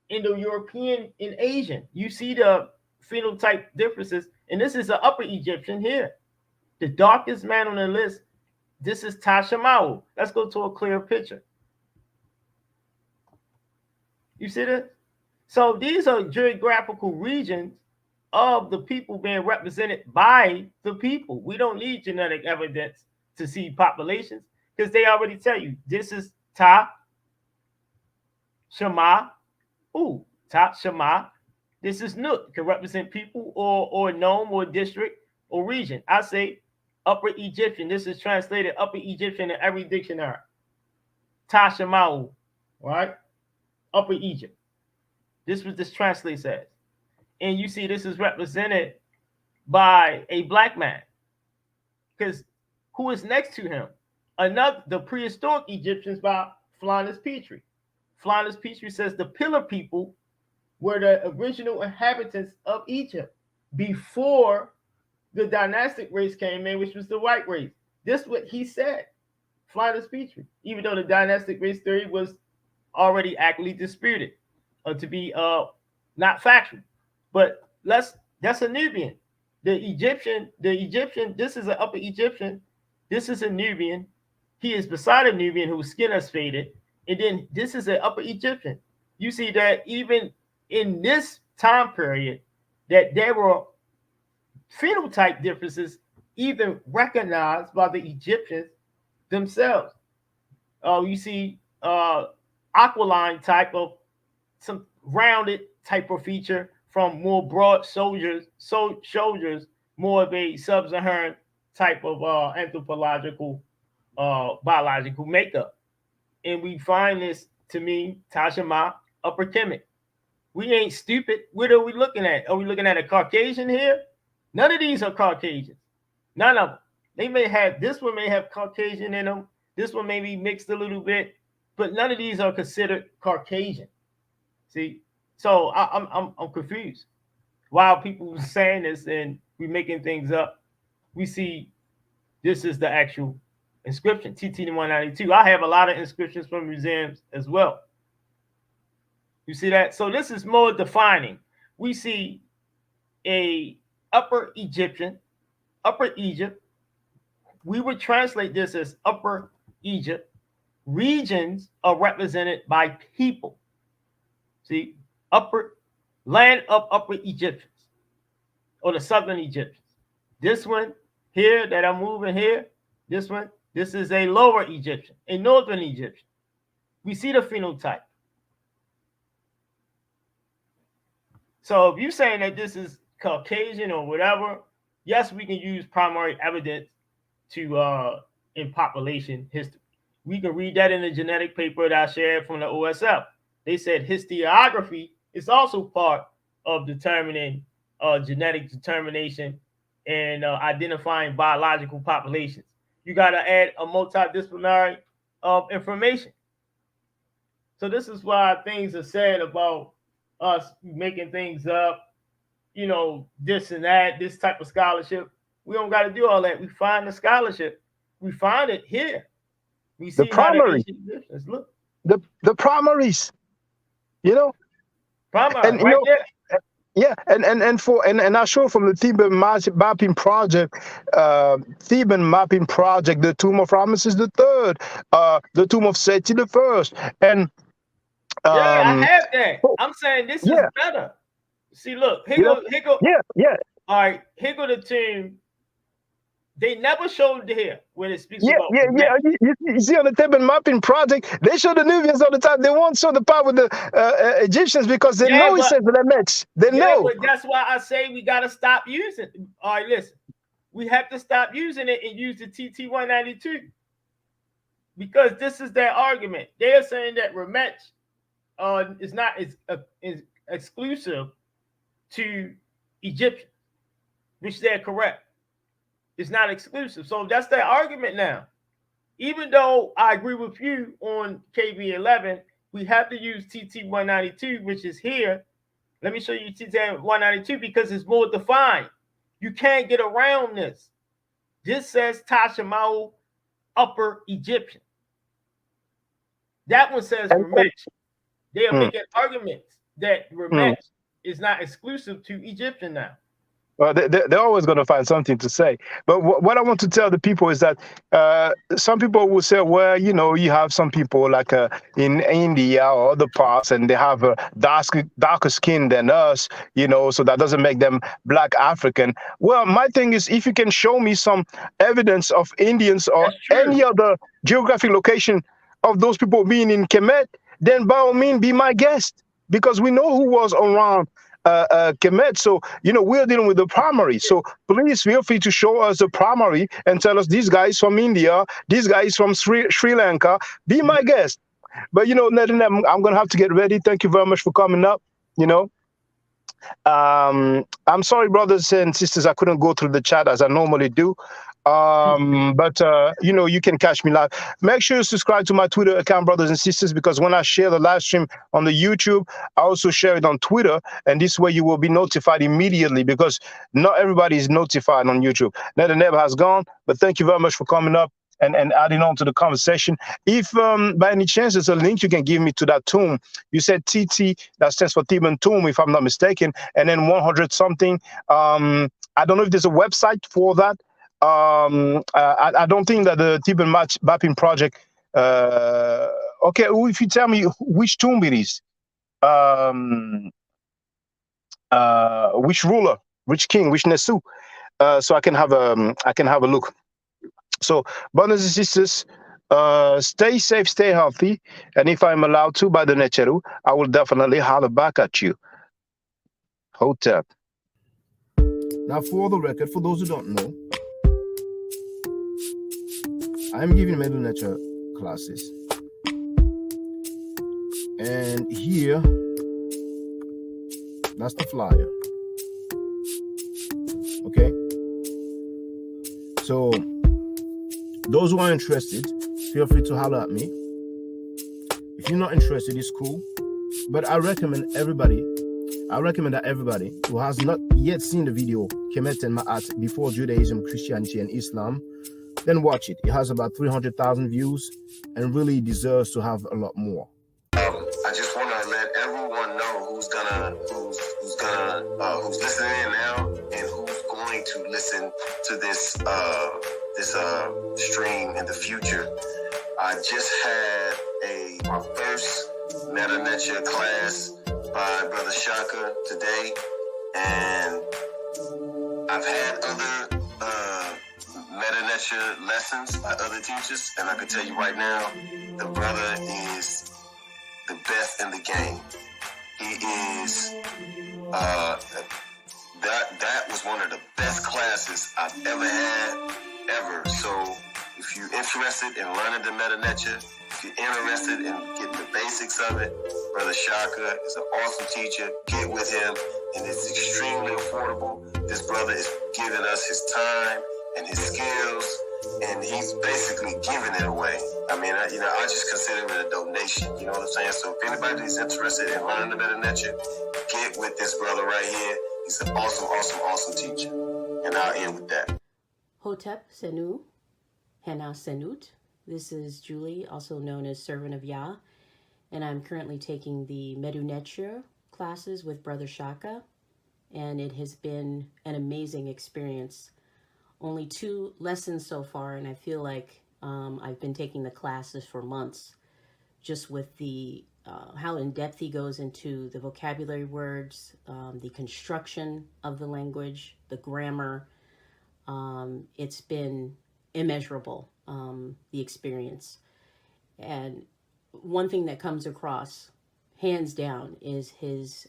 Indo-European and Asian. You see the phenotype differences. And this is the upper Egyptian here. The darkest man on the list, this is Tashamau. Let's go to a clear picture. You see that? So these are geographical regions of the people being represented by the people. We don't need genetic evidence to see populations because they already tell you this is Ta, Shema. Ooh, Ta, Shema. This is Nut, can represent people or nome or district or region. I say Upper Egyptian. This is translated Upper Egyptian in every dictionary. Ta, Shema, right? Upper Egypt. This was this translates as. And you see this is represented by a black man. Because who is next to him? The prehistoric Egyptians by Flinders Petrie. Flinders Petrie says the pillar people were the original inhabitants of Egypt before the dynastic race came in, which was the white race. This is what he said, Flinders Petrie, even though the dynastic race theory was already actively disputed to be not factual. But that's a Nubian. The Egyptian, this is an Upper Egyptian. This is a Nubian. He is beside a Nubian whose skin has faded. And then this is an Upper Egyptian. You see that even in this time period, that there were phenotype differences even recognized by the Egyptians themselves. You see aquiline type of some rounded type of feature from more broad shoulders, more of a sub-Saharan type of anthropological, biological makeup. And we find this, to me, Tashima, Upper Kemet. We ain't stupid. What are we looking at? Are we looking at a Caucasian here? None of these are Caucasians. None of them. They may have, this one may have Caucasian in them. This one may be mixed a little bit, but none of these are considered Caucasian. See, so I'm confused. While people saying this and we making things up, we see this is the actual inscription, TT192. I have a lot of inscriptions from museums as well. You see that? So this is more defining. We see a Upper Egyptian, Upper Egypt. We would translate this as Upper Egypt. Regions are represented by people. See, upper land of Upper Egyptians or the Southern Egyptians. This one here that I'm moving here, this one, this is a Lower Egyptian, a Northern Egyptian. We see the phenotype. So if you're saying that this is Caucasian or whatever, yes, we can use primary evidence to in population history. We can read that in the genetic paper that I shared from the OSF. They said historiography is also part of determining genetic determination and identifying biological populations. You got to add a multidisciplinary of information. So this is why things are said about us making things up, you know, this and that, this type of scholarship. We don't got to do all that. We find the scholarship. We find it here. We see
the primary.
Look.
The primaries, you know.
Primary,
and,
right there.
Yeah, and I show from the Theban mapping project, the tomb of Ramesses III, the tomb of Seti I, and
yeah, I have that. I'm saying this is better. See, look, here go.
Yeah.
All right, here go the tomb. They never showed here where it speaks about.
Yeah. You see on the Theban mapping project, they show the Nubians all the time. They won't show the part with the Egyptians because they know it says Lamech. They know.
But that's why I say we got to stop using it. All right, listen. We have to stop using it and use the TT-192 because this is their argument. They're saying that Lamech is not is exclusive to Egyptians, which they're correct. It's not exclusive. So that's their argument now. Even though I agree with you on KB11, we have to use TT-192, which is here. Let me show you TT-192 because it's more defined. You can't get around this. This says Tashamau Upper Egyptian. That one says Lamech. They are making arguments that Lamech is not exclusive to Egyptian now.
Well, they're always going to find something to say. But what I want to tell the people is that some people will say, well, you know, you have some people like in India or other parts, and they have a darker skin than us, you know, so that doesn't make them Black African. Well, my thing is, if you can show me some evidence of Indians or any other geographic location of those people being in Kemet, then by all means, be my guest, because we know who was around Kemet. So, you know, we're dealing with the primary. So please feel free to show us the primary and tell us this guy is from India, this guy is from Sri Lanka. Be my guest. But, you know, I'm going to have to get ready. Thank you very much for coming up, you know. I'm sorry, brothers and sisters, I couldn't go through the chat as I normally do. But you know, you can catch me live. Make sure you subscribe to my Twitter account, brothers and sisters, because when I share the live stream on the YouTube, I also share it on Twitter, and this way you will be notified immediately, because not everybody is notified on YouTube. Neb has gone, but thank you very much for coming up and adding on to the conversation. If by any chance there's a link you can give me to that tomb, you said TT, that stands for Theban tomb, if I'm not mistaken, and then 100 something. I don't know if there's a website for that. I don't think that the Theban mapping project. Okay, if you tell me which tomb it is, which ruler, which king, which Nesu, so I can have a look. So, brothers and sisters, stay safe, stay healthy, and if I'm allowed to by the Necheru, I will definitely holler back at you. Hotep.
Now, for the record, for those who don't know, I'm giving Middle Nature classes, and here, that's the flyer. Okay, so those who are interested, feel free to holler at me. If you're not interested, it's cool, but I recommend that everybody who has not yet seen the video Kemet and Ma'at before Judaism, Christianity, and Islam, then watch it. It has about 300,000 views and really deserves to have a lot more.
I just want to let everyone know who's listening in now and who's going to listen to this stream in the future. I just had my first Meta Nature class by Brother Shaka today, and I've had other Meta Nature lessons by other teachers, and I can tell you right now, the brother is the best in the game. He is That was one of the best classes I've ever had, ever. So if you're interested in learning the meta nature, if you're interested in getting the basics of it, Brother Shaka is an awesome teacher. Get with him, and it's extremely affordable. This brother is giving us his time and his skills, and he's basically giving it away. I mean, I just consider it a donation. You know what I'm saying? So if anybody's interested in learning the meta nature, get with this brother right here. He's an awesome, awesome, awesome teacher. And I'll end with that.
Hotep Senu, Hena Senut. This is Julie, also known as Servant of Yah, and I'm currently taking the Medu Neture classes with Brother Shaka, and it has been an amazing experience. Only 2 lessons so far, and I feel like I've been taking the classes for months, just with the how in depth he goes into the vocabulary words, the construction of the language, the grammar. It's been immeasurable, the experience. And one thing that comes across, hands down, is his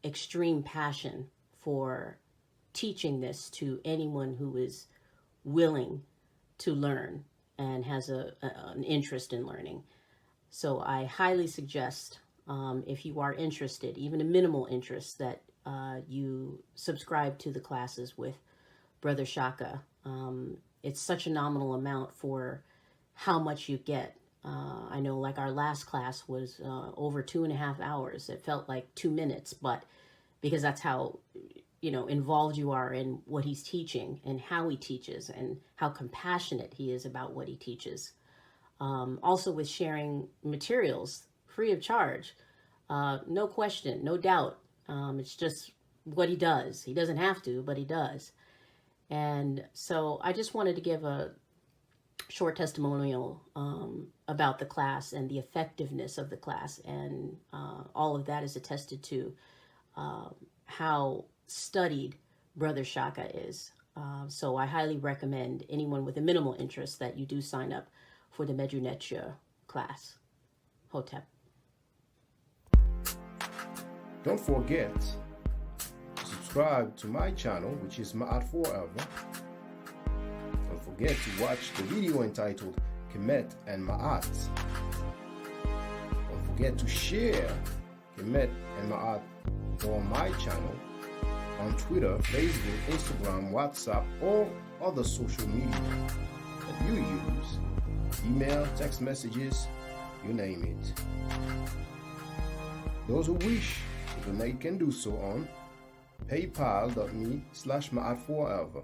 extreme passion for teaching this to anyone who is willing to learn and has an interest in learning. So I highly suggest, if you are interested, even a minimal interest, that you subscribe to the classes with Brother Shaka. It's such a nominal amount for how much you get. I know, like, our last class was over 2.5 hours. It felt like 2 minutes, but because that's how, involved you are in what he's teaching and how he teaches and how compassionate he is about what he teaches. Also with sharing materials free of charge, no question, no doubt. It's just what he does. He doesn't have to, but he does. And so I just wanted to give a short testimonial about the class and the effectiveness of the class. And all of that is attested to how studied Brother Shaka is. So I highly recommend anyone with a minimal interest that you do sign up for the Medu Neture class. Hotep.
Don't forget to subscribe to my channel, which is Ma'at Forever. Don't forget to watch the video entitled Kemet and Ma'at. Don't forget to share Kemet and Ma'at on my channel on Twitter, Facebook, Instagram, WhatsApp, or other social media that you use. Email, text messages, you name it. Those who wish to donate can do so on paypal.me/ma'at4ever.